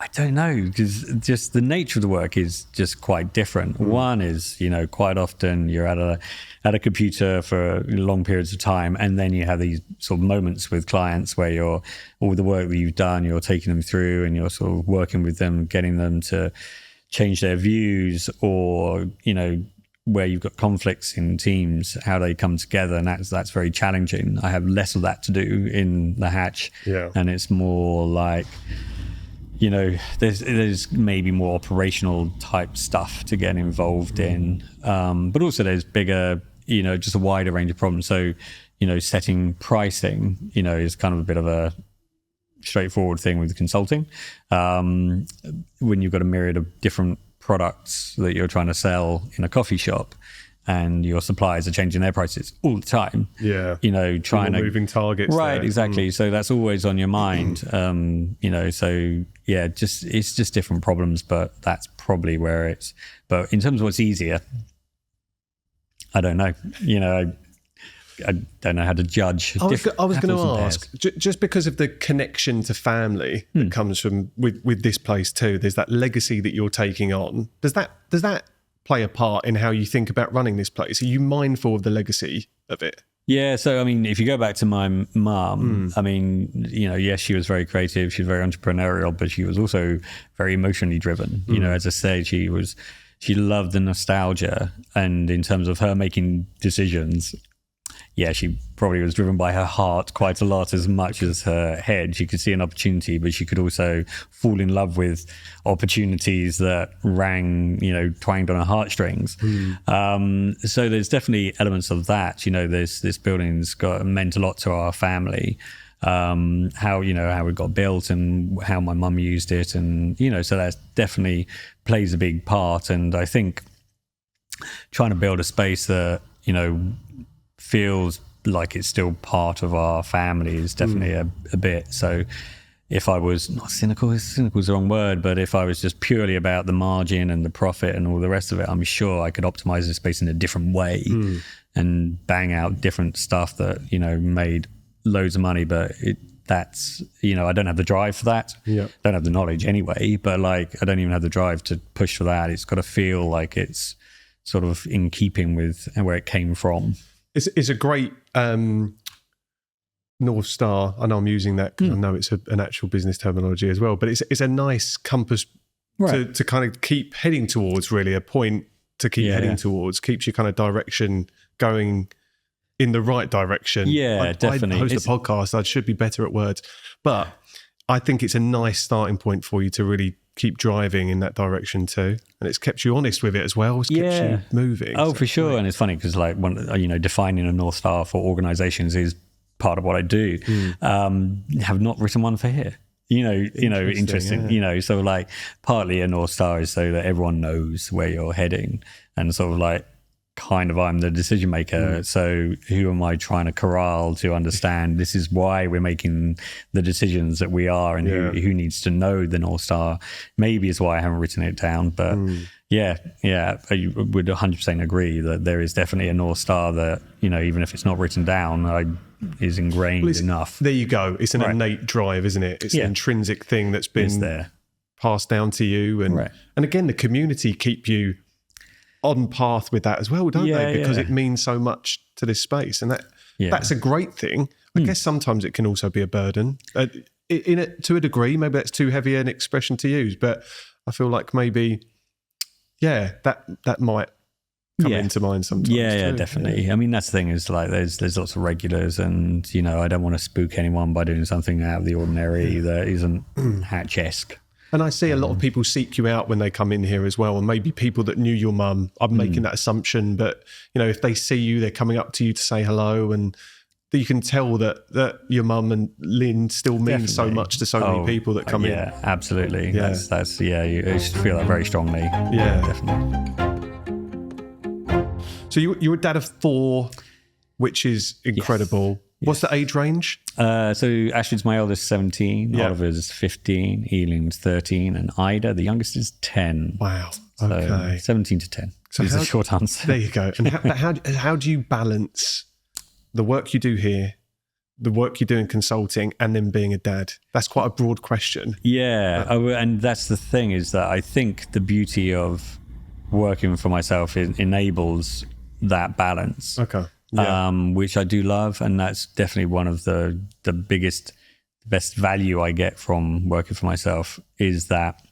I don't know, because just the nature of the work is just quite different. One is, quite often you're at a computer for long periods of time, and then you have these sort of moments with clients where all the work that you've done, you're taking them through and you're sort of working with them, getting them to change their views, or, where you've got conflicts in teams, how they come together, and that's very challenging. I have less of that to do in the Hatch, and it's more like, there's maybe more operational type stuff to get involved in, but also there's bigger, just a wider range of problems. So, setting pricing, is kind of a bit of a straightforward thing with consulting. When you've got a myriad of different products that you're trying to sell in a coffee shop, and your suppliers are changing their prices all the time. Yeah. Trying to moving targets. Right, there. Exactly. So that's always on your mind. So yeah, it's just different problems, but that's probably where it's. But in terms of what's easier, I don't know. I don't know how to judge. I was going to ask, just because of the connection to family that comes from with this place too. There's that legacy that you're taking on. Does that play a part in how you think about running this place? Are you mindful of the legacy of it? Yeah, so I mean, if you go back to my mum, I mean, yes, she was very creative, she was very entrepreneurial, but she was also very emotionally driven. As I say, she loved the nostalgia, and in terms of her making decisions, yeah, she probably was driven by her heart quite a lot as much as her head. She could see an opportunity, but she could also fall in love with opportunities that twanged on her heartstrings. So there's definitely elements of that. This building's meant a lot to our family. How it got built and how my mum used it, and so that definitely plays a big part. And I think trying to build a space that feels like it's still part of our family is definitely a bit. So if I was not cynical is the wrong word, but if I was just purely about the margin and the profit and all the rest of it, I'm sure I could optimize the space in a different way and bang out different stuff that made loads of money. But I don't have the drive for that. Don't have the knowledge anyway, but I don't even have the drive to push for that. It's got to feel like it's sort of in keeping with where it came from. It's a great North Star. I know I'm using that because I know it's an actual business terminology as well, but it's a nice compass to kind of keep heading towards, really, a point to keep heading towards, keeps your kind of direction going in the right direction. Yeah, definitely. I host a podcast. I should be better at words, but I think it's a nice starting point for you to really keep driving in that direction too, and it's kept you honest with it as well. It's kept you moving. Oh, for sure. And it's funny because defining a North Star for organizations is part of what I do. Have not written one for here. Interesting. Yeah. So partly a North Star is so that everyone knows where you're heading, and sort of kind of I'm the decision maker. So who am I trying to corral to understand this is why we're making the decisions that we are, and who needs to know the North Star? Maybe is why I haven't written it down, but I would 100% agree that there is definitely a North Star that, even if it's not written down, is ingrained enough. There you go. It's an innate drive, isn't it? It's an intrinsic thing that's been passed down to you. And again, the community keep you on path with that as well, don't they? Because it means so much to this space, and that's a great thing. I guess sometimes it can also be a burden. To a degree, maybe that's too heavy an expression to use, but I feel like maybe, that might come into mind sometimes. Yeah, definitely. I mean, that's the thing is like there's lots of regulars, and I don't want to spook anyone by doing something out of the ordinary that isn't Hatch-esque. And I see a lot of people seek you out when they come in here as well, and maybe people that knew your mum. I'm making that assumption, but if they see you, they're coming up to you to say hello, and you can tell that your mum and Lynn still mean so much to so many people that come in. Yeah, absolutely. Yeah. That's you should feel that very strongly. Yeah, definitely. So you're a dad of 4, which is incredible. Yes. What's the age range? So Ashton's my eldest, 17. Oliver's 15. Eiling's 13. And Ida, the youngest, is 10. Wow. Okay. So 17 to 10. So is the short answer. There you go. And how do you balance the work you do here, the work you do in consulting, and then being a dad? That's quite a broad question. Yeah. And that's the thing, is that I think the beauty of working for myself enables that balance. Okay. Which I do love, and that's definitely one of the best value I get from working for myself, is that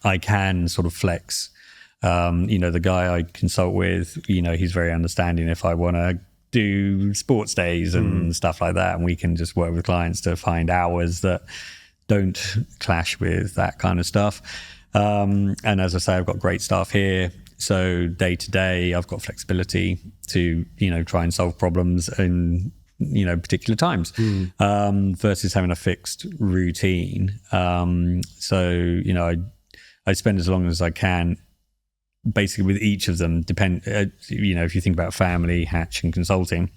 I can sort of flex. The guy I consult with, he's very understanding if I want to do sports days and stuff like that, and we can just work with clients to find hours that don't clash with that kind of stuff. And as I say, I've got great staff here. So day to day, I've got flexibility to, try and solve problems in, particular times, versus having a fixed routine. So, I spend as long as I can basically with each of them. If you think about family, Hatch and consulting.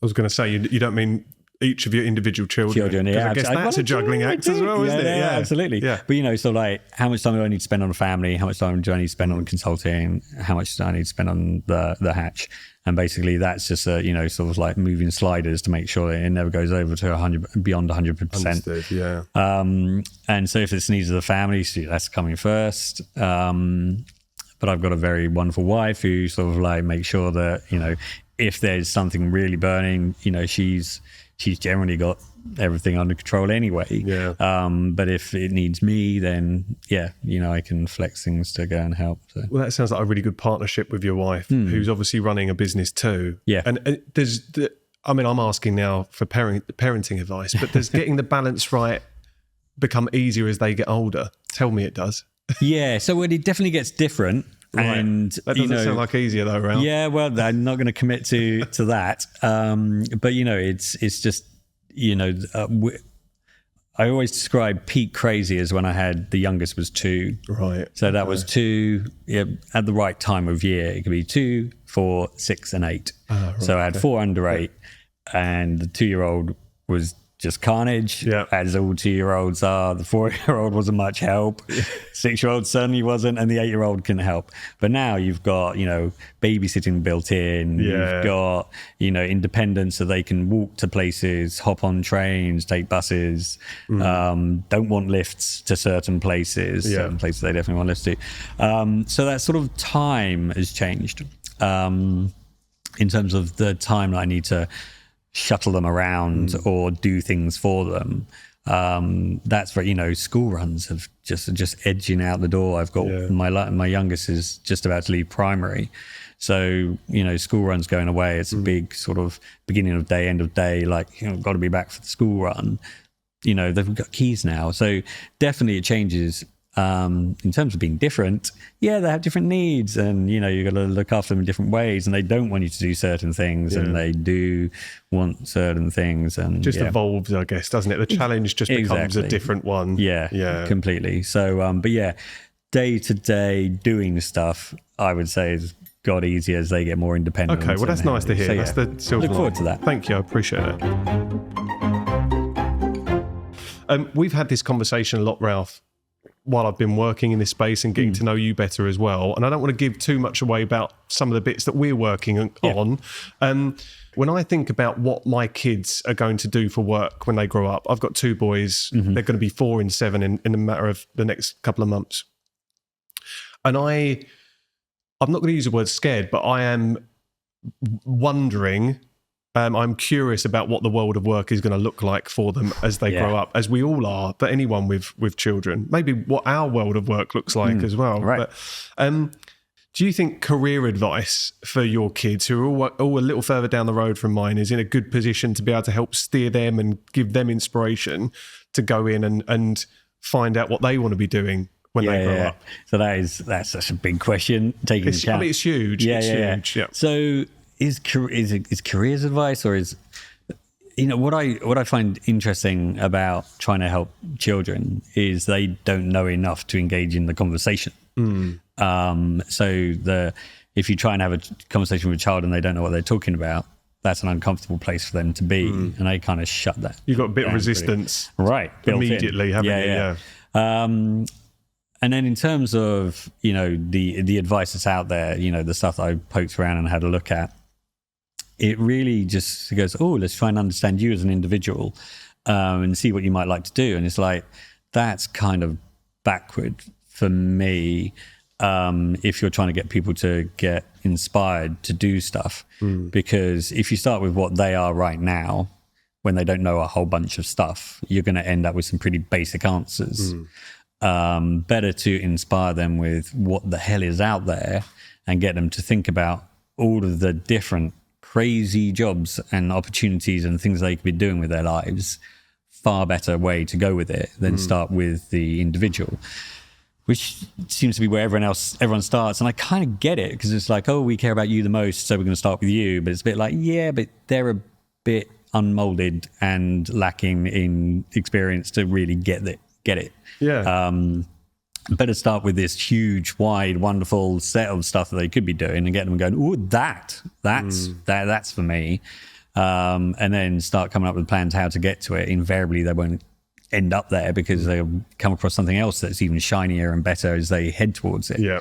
I was going to say, you don't mean each of your individual children. Yeah, I guess that's a juggling act as well, isn't it? Yeah, absolutely. Yeah. But so like, how much time do I need to spend on family? How much time do I need to spend on consulting? How much do I need to spend on the Hatch? And basically, that's just sort of like moving sliders to make sure that it never goes over to beyond 100%. Understood, yeah. And so if it's needs of the family, so that's coming first. But I've got a very wonderful wife who sort of like makes sure that if there's something really burning, she's generally got everything under control anyway. Yeah. But if it needs me, then I can flex things to go and help. So. Well, that sounds like a really good partnership with your wife, who's obviously running a business too. Yeah. And I'm asking now for parenting advice, but does getting the balance right become easier as they get older? Tell me it does. Yeah. So it definitely gets different. Right. And that doesn't sound like easier though, Ralph. Yeah, well, I'm not going to commit to that. But it's just I always describe peak crazy as when I had the youngest was 2. Right. So that was 2 at the right time of year. It could be 2, 4, 6, and 8. Right. So I had 4 under 8, and the 2-year-old was just carnage, as all 2-year-olds are. The 4-year-old wasn't much help. 6-year-old certainly wasn't, and the 8-year-old couldn't help. But now you've got, babysitting built in. Yeah. You've got, independence, so they can walk to places, hop on trains, take buses, don't want lifts to certain places. Certain places they definitely want lifts to. So that sort of time has changed in terms of the time that I need to shuttle them around or do things for them. That's where school runs have just edging out the door. I've got my youngest is just about to leave primary, so school run's going away. It's a big sort of beginning of day, end of day, like got to be back for the school run. They've got keys now, so definitely it changes. In terms of being different, they have different needs, and you've got to look after them in different ways, and they don't want you to do certain things, and they do want certain things, and just evolves, I guess, doesn't it? The challenge just becomes a different one. Completely. So but day to day doing stuff, I would say, has got easier as they get more independent. Okay, well, that's nice to hear. So, that's the silver look forward to that. Thank you, I appreciate it. We've had this conversation a lot, Ralph, while I've been working in this space and getting to know you better as well. And I don't want to give too much away about some of the bits that we're working on. When I think about what my kids are going to do for work when they grow up, I've got 2 boys. They're going to be 4 and 7 in a matter of the next couple of months. And I'm not going to use the word scared, but I am wondering I'm curious about what the world of work is going to look like for them as they grow up, as we all are, but anyone with children, maybe what our world of work looks like as well. Right. But, do you think career advice for your kids, who are all a little further down the road from mine, is in a good position to be able to help steer them and give them inspiration to go in and find out what they want to be they grow up? So that's such a big question. Taking into account. I mean, it's huge. Huge. Yeah. So is careers advice, or is, what I find interesting about trying to help children is they don't know enough to engage in the conversation. So if you try and have a conversation with a child and they don't know what they're talking about, that's an uncomfortable place for them to be, and they kind of shut that. You've got a bit of resistance, right? Immediately, haven't you? Yeah. And then in terms of the advice that's out there, the stuff that I poked around and had a look at, it really just goes, let's try and understand you as an individual, and see what you might like to do. And it's like, that's kind of backward for me. If you're trying to get people to get inspired to do stuff, because if you start with what they are right now, when they don't know a whole bunch of stuff, you're going to end up with some pretty basic answers. Better to inspire them with what the hell is out there and get them to think about all of the different crazy jobs and opportunities and things they could be doing with their lives. Far better way to go with it than start with the individual, which seems to be where everyone starts. And I kind of get it, because it's like, we care about you the most, so we're going to start with you. But it's a bit like, but they're a bit unmolded and lacking in experience to really get it. Yeah. Better start with this huge, wide, wonderful set of stuff that they could be doing and get them going, that's for me. And then start coming up with plans how to get to it. Invariably, they won't end up there, because they'll come across something else that's even shinier and better as they head towards it. Yeah.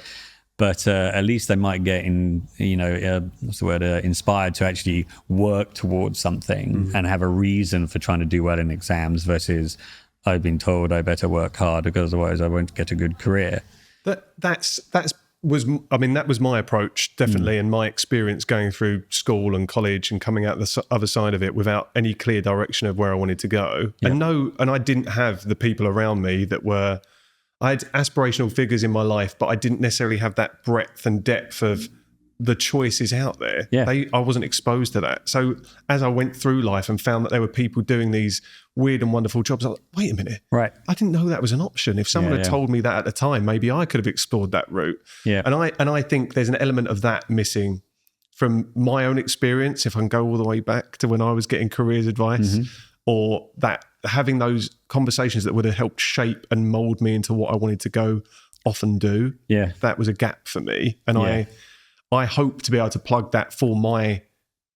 But at least they might get inspired to actually work towards something and have a reason for trying to do well in exams, versus I've been told I better work hard because otherwise I won't get a good career. That was my approach, definitely, and my experience going through school and college and coming out the other side of it without any clear direction of where I wanted to go. Yep. And I didn't have the people around me I had aspirational figures in my life, but I didn't necessarily have that breadth and depth of the choices out there. Yeah. I wasn't exposed to that. So as I went through life and found that there were people doing these weird and wonderful jobs, I was like, wait a minute. Right. I didn't know that was an option. If someone had told me that at the time, maybe I could have explored that route. Yeah. And I think there's an element of that missing from my own experience, if I can go all the way back to when I was getting careers advice, or that having those conversations that would have helped shape and mold me into what I wanted to go off and do. Yeah. That was a gap for me. And I hope to be able to plug that for my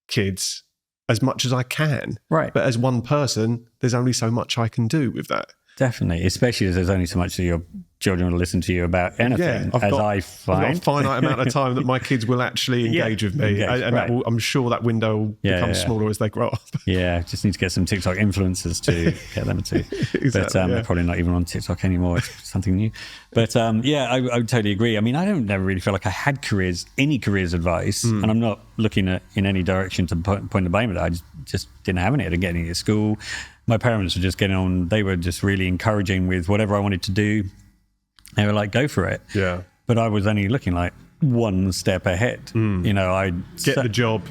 kids as much as I can. Right. But as one person, there's only so much I can do with that. Definitely, especially as there's only so much that your children will listen to you about anything. Yeah, I've got a finite amount of time that my kids will actually engage with me. And that I'm sure that window will become smaller as they grow up. Yeah, just need to get some TikTok influencers to get them to. Exactly, but they're probably not even on TikTok anymore. It's something new. But I would totally agree. I mean, I never really feel like I had any careers advice, and I'm not looking in any direction to point the blame at it. I just didn't have any. I didn't get any at school. My parents were just getting on. They were just really encouraging with whatever I wanted to do. They were like, go for it. Yeah. But I was only looking like one step ahead. I'd get the job,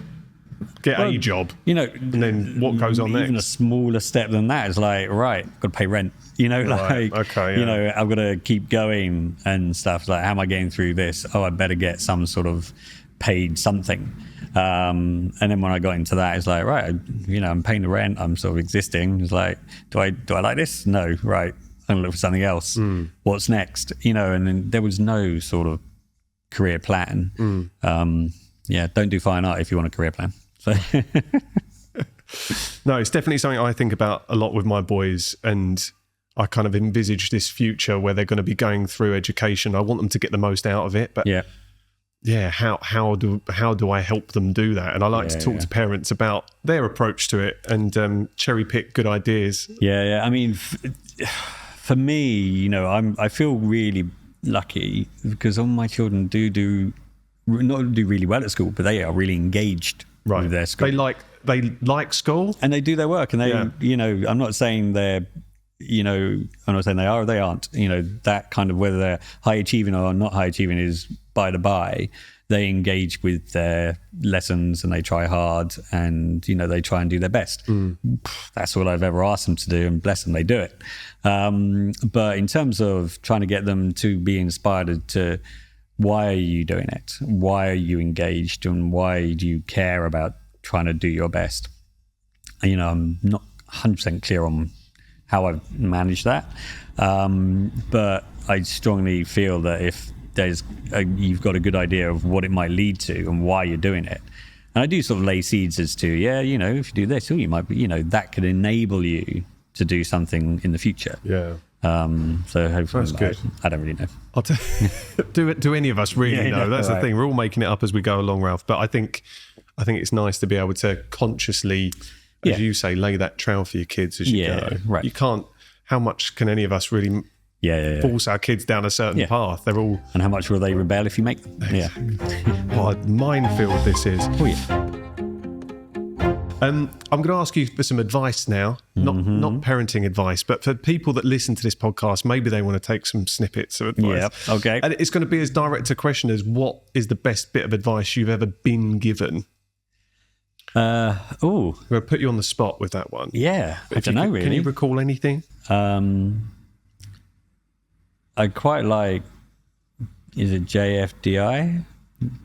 a job, and then what goes on next? Even a smaller step than that is like, right, I've got to pay rent. I've got to keep going and stuff. Like, how am I getting through this? I better get some sort of paid something. And then when I got into that, it's like, right, I'm paying the rent, I'm sort of existing. It's like, do I like this? No, right, I'm gonna look for something else. What's next? And then there was no sort of career plan. Don't do fine art if you want a career plan. So no, it's definitely something I think about a lot with my boys, and I kind of envisage this future where they're going to be going through education. I want them to get the most out of it, but how do I help them do that? And I like to talk to parents about their approach to it and cherry pick good ideas. I mean, for me, I feel really lucky because all my children do not do really well at school, but they are really engaged right. with their school. They like school, and they do their work, and they, I'm not saying they're, I'm not saying they are or they aren't. That kind of, whether they're high achieving or not high achieving is by the by. They engage with their lessons and they try hard, and they try and do their best. That's all I've ever asked them to do, and bless them, they do it. But in terms of trying to get them to be inspired to, why are you doing it? Why are you engaged, and why do you care about trying to do your best? I'm not 100% clear on how I've managed that, but I strongly feel that if you've got a good idea of what it might lead to and why you're doing it, and I do sort of lay seeds as to, if you do this, you might be, that could enable you to do something in the future. So hopefully, that's good. I don't really know. Do any of us really know? That's the thing. We're all making it up as we go along, Ralph. But I think it's nice to be able to consciously, as you say, lay that trail for your kids as you go. Right. You can't. How much can any of us really force our kids down a certain path? They're all. And how much will they rebel if you make them? Yeah. What a minefield this is. Oh yeah. I'm going to ask you for some advice now, not parenting advice, but for people that listen to this podcast, maybe they want to take some snippets of advice. Yeah, okay. And it's going to be as direct a question as, what is the best bit of advice you've ever been given? I'm going to put you on the spot with that one. Yeah, I don't know really. Can you recall anything? I quite like, is it JFDI?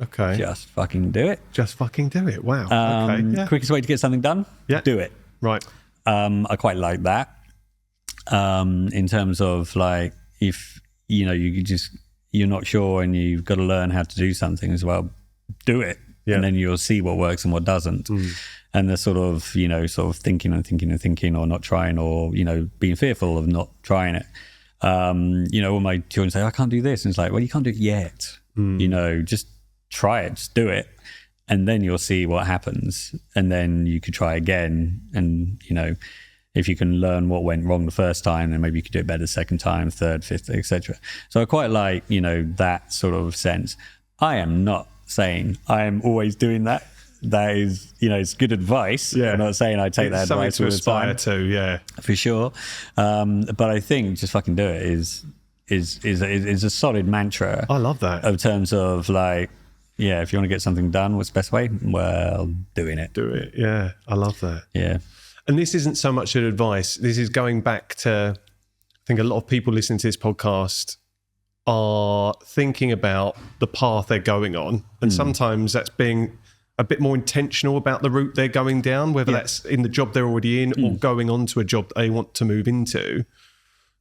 Okay. Just fucking do it. Just fucking do it. Wow. Okay. Yeah. Quickest way to get something done? Yeah. Do it. Right. I quite like that. In terms of like, if, you're not sure and you've got to learn how to do something as well, do it. Yeah. And then you'll see what works and what doesn't. And the sort of, thinking or not trying, or, being fearful of not trying it. When my children say, I can't do this. And it's like, well, you can't do it yet. Just try it, just do it. And then you'll see what happens. And then you could try again. And, if you can learn what went wrong the first time, then maybe you could do it better the second time, third, fifth, etc. So I quite like, that sort of sense. I am not saying I am always doing that. That is, it's good advice. Yeah. I'm not saying I take that advice all the time. Something to aspire to, yeah. For sure. But I think just fucking do it is a solid mantra. I love that. In terms of like, if you want to get something done, what's the best way? Well, doing it. Do it. Yeah. I love that. Yeah. And this isn't so much an advice. This is going back to, I think a lot of people listening to this podcast are thinking about the path they're going on. And sometimes that's being a bit more intentional about the route they're going down, whether that's in the job they're already in or going on to a job that they want to move into.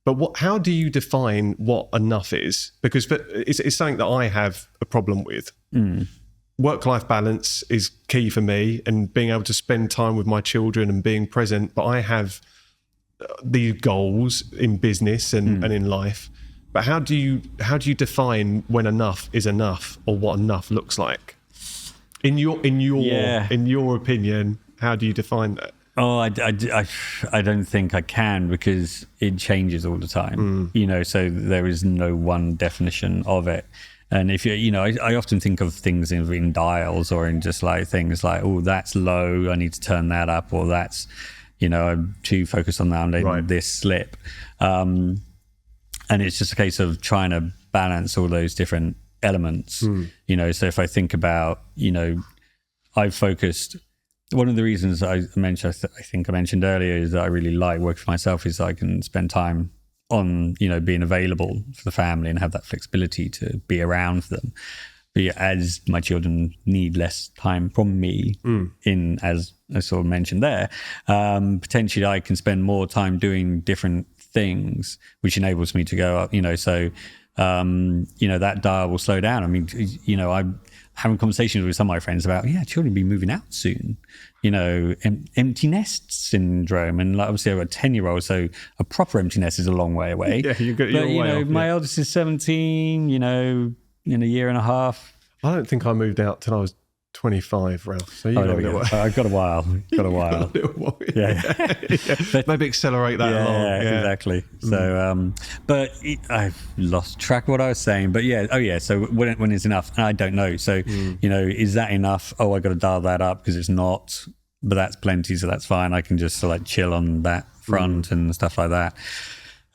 But how do you define what enough is? Because it's something that I have a problem with. Work-life balance is key for me, and being able to spend time with my children and being present. But I have these goals in business and in life. But how do you define when enough is enough, or what enough looks like? In your opinion, how do you define that? Oh, I don't think I can, because it changes all the time. So there is no one definition of it. And if I often think of things in dials, or in just like things like, oh, that's low, I need to turn that up, or that's, I'm too focused on that, I'm letting this slip. And it's just a case of trying to balance all those different elements. So if I think about, I've focused. One of the reasons I think I mentioned earlier, is that I really like working for myself, is I can spend time on, being available for the family and have that flexibility to be around them. But as my children need less time from me, as I sort of mentioned there, potentially I can spend more time doing different things, which enables me to go up, so, that dial will slow down. I mean, I'm having conversations with some of my friends about, children will be moving out soon, empty nest syndrome. And like, obviously I've got a 10-year-old, so a proper empty nest is a long way away. Yeah, you're my eldest is 17, in a year and a half. I don't think I moved out till I was 25, Ralph. So you I've got a while. Got a while. Yeah. Maybe accelerate that along. Yeah, exactly. So, but I've lost track of what I was saying. But so when is enough? And I don't know. So, is that enough? Oh, I got to dial that up because it's not. But that's plenty, so that's fine. I can just chill on that front and stuff like that.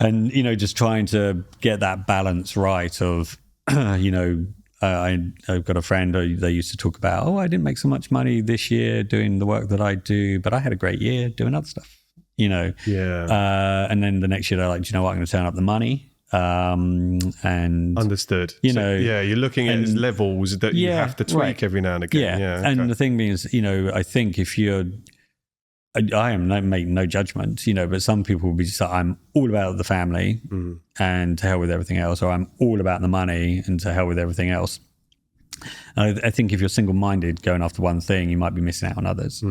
And, just trying to get that balance right of, I've got a friend, they used to talk about, I didn't make so much money this year doing the work that I do, but I had a great year doing other stuff, Yeah. And then the next year they're like, do you know what, I'm going to turn up the money. And understood. You're looking at levels that you have to tweak every now and again. Yeah. And the thing is, I think if I am making no judgment, but some people will be just like, I'm all about the family and to hell with everything else, or I'm all about the money and to hell with everything else. And I think if you're single-minded going after one thing, you might be missing out on others.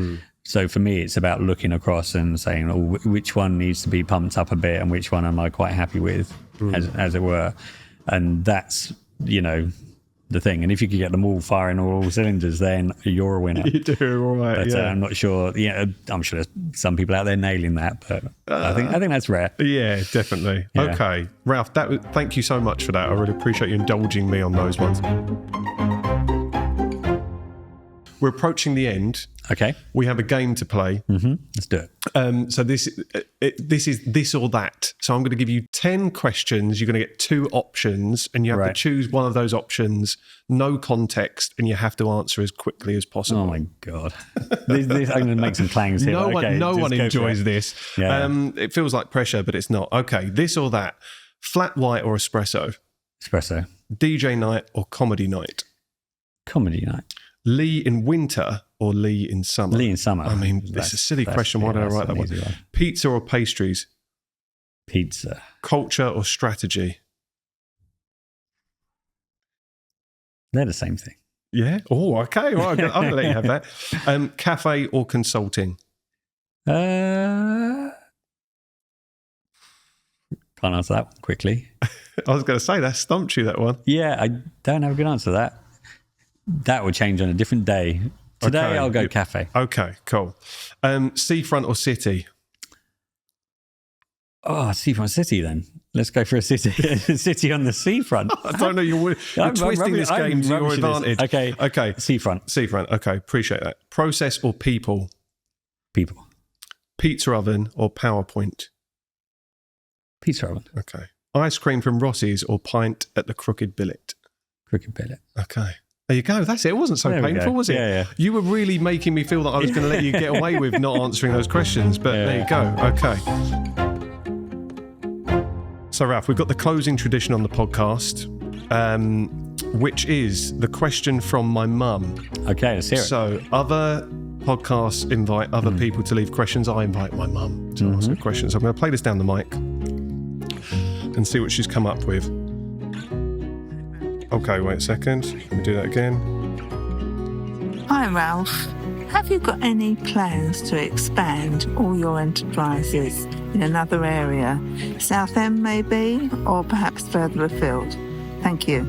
So for me, it's about looking across and saying, which one needs to be pumped up a bit and which one am I quite happy with, as it were. And that's, the thing. And if you could get them all firing all cylinders, then you're a winner. You do, all right. But I'm not sure. I'm sure there's some people out there nailing that, but I think that's rare. Yeah, definitely. Yeah. Okay, Ralph. Thank you so much for that. I really appreciate you indulging me on those ones. We're approaching the end. Okay. We have a game to play. Let's do it. So this is this or that. So I'm going to give you 10 questions. You're going to get 2 options, and you have to choose one of those options. No context, and you have to answer as quickly as possible. Oh my God! I'm going to make some clangs here. No one enjoys this. Yeah. It feels like pressure, but it's not. Okay, this or that. Flat white or espresso? Espresso. DJ night or comedy night? Comedy night. Leigh in winter or Leigh in summer? Leigh in summer. I mean, it's a silly question. Why did I write that one? Pizza or pastries? Pizza. Culture or strategy? They're the same thing. Yeah? Oh, okay. Well, I'm going to let you have that. Cafe or consulting? Can't answer that one quickly. I was going to say, that stumped you, that one. Yeah, I don't have a good answer to that. That will change on a different day. Today, I'll go cafe. Okay, cool. Seafront or city? Oh, seafront city then. Let's go for a city. City on the seafront. I don't know. You're twisting this game to your advantage. Okay. Seafront. Okay, appreciate that. Process or people? People. Pizza oven or PowerPoint? Pizza oven. Okay. Ice cream from Rossi's or pint at the Crooked Billet? Crooked Billet. Okay. There you go. That's it. It wasn't so painful, was it? Yeah. You were really making me feel that I was going to let you get away with not answering those questions, but there you go. Okay. So, Ralph, we've got the closing tradition on the podcast, which is the question from my mum. Okay, let's hear it. So, other podcasts invite other people to leave questions. I invite my mum to ask her questions. So I'm going to play this down the mic and see what she's come up with. Okay, wait a second. Let me do that again. Hi, Ralph. Have you got any plans to expand all your enterprises in another area? Southend maybe, or perhaps further afield? Thank you.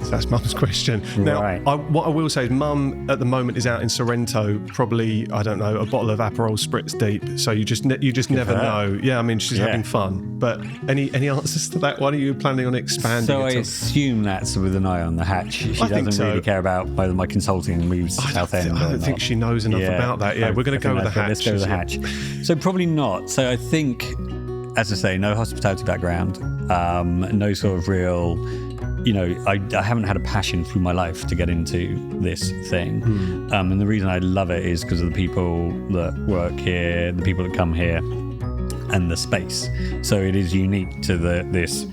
So that's Mum's question. Now, what I will say is Mum at the moment is out in Sorrento, probably, I don't know, a bottle of Aperol Spritz deep. So you just never know. Yeah, I mean, she's having fun. But any answers to that one? Are you planning on expanding? So I assume that's with an eye on the hatch. She doesn't really care about whether my consulting moves to Southend. I don't think she knows enough about that. Yeah, we're going to go with the hatch. Let's go with the hatch. So probably not. So I think, as I say, no hospitality background, no sort of real... I haven't had a passion through my life to get into this thing. And the reason I love it is because of the people that work here, the people that come here, and the space. So it is unique to this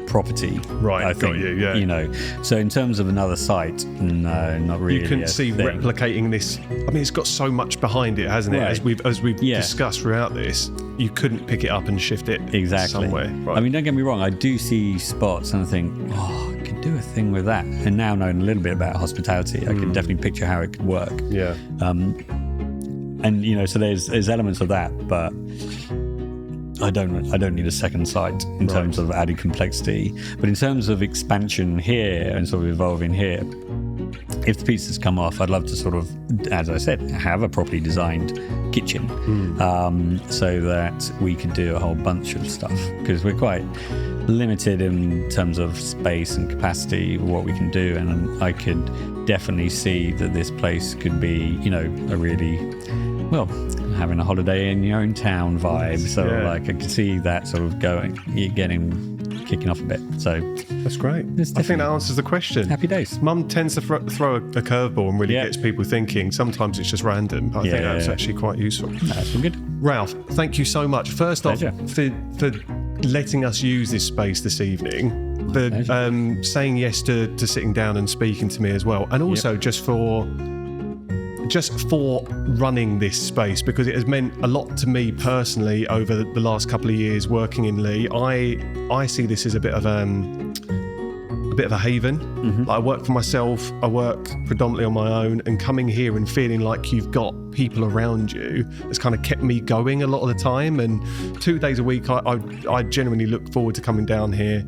property. Right, I think, got you, yeah. So in terms of another site, no, not really. You couldn't see replicating this. I mean, it's got so much behind it, hasn't it? As we've discussed throughout this, you couldn't pick it up and shift it somewhere. Right. I mean, don't get me wrong, I do see spots and I think, I could do a thing with that. And now knowing a little bit about hospitality, I can definitely picture how it could work. Yeah. And so there's elements of that, but I don't need a second site in terms of added complexity. But in terms of expansion here and sort of evolving here, if the pieces come off, I'd love to sort of, as I said, have a properly designed kitchen so that we can do a whole bunch of stuff, because we're quite limited in terms of space and capacity, what we can do. And I could definitely see that this place could be, a really, having a holiday in your own town vibe. So I could see that sort of kicking off a bit. So that's great. I think that answers the question. Happy days. Mum tends to throw a curveball and really gets people thinking. Sometimes it's just random. I think that's actually quite useful. That's all good. Ralph, thank you so much. First off, for letting us use this space this evening, for saying yes to sitting down and speaking to me as well, and also just for running this space, because it has meant a lot to me personally over the last couple of years working in Leigh. I see this as a bit of a haven. I work for myself, I work predominantly on my own, and coming here and feeling like you've got people around you has kind of kept me going a lot of the time. And 2 days a week I genuinely look forward to coming down here,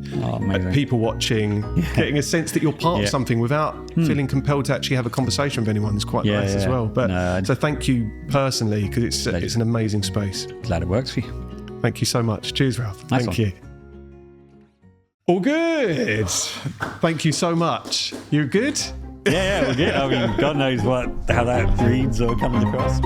people watching, getting a sense that you're part of something without feeling compelled to actually have a conversation with anyone is quite nice as well. But so thank you personally, because it's an amazing space. Glad it works for you. Thank you so much. Cheers, Ralph. Nice Thank one. you. All good. Thank you so much. You're good? Yeah, we're good. I mean, God knows how that reads or comes across.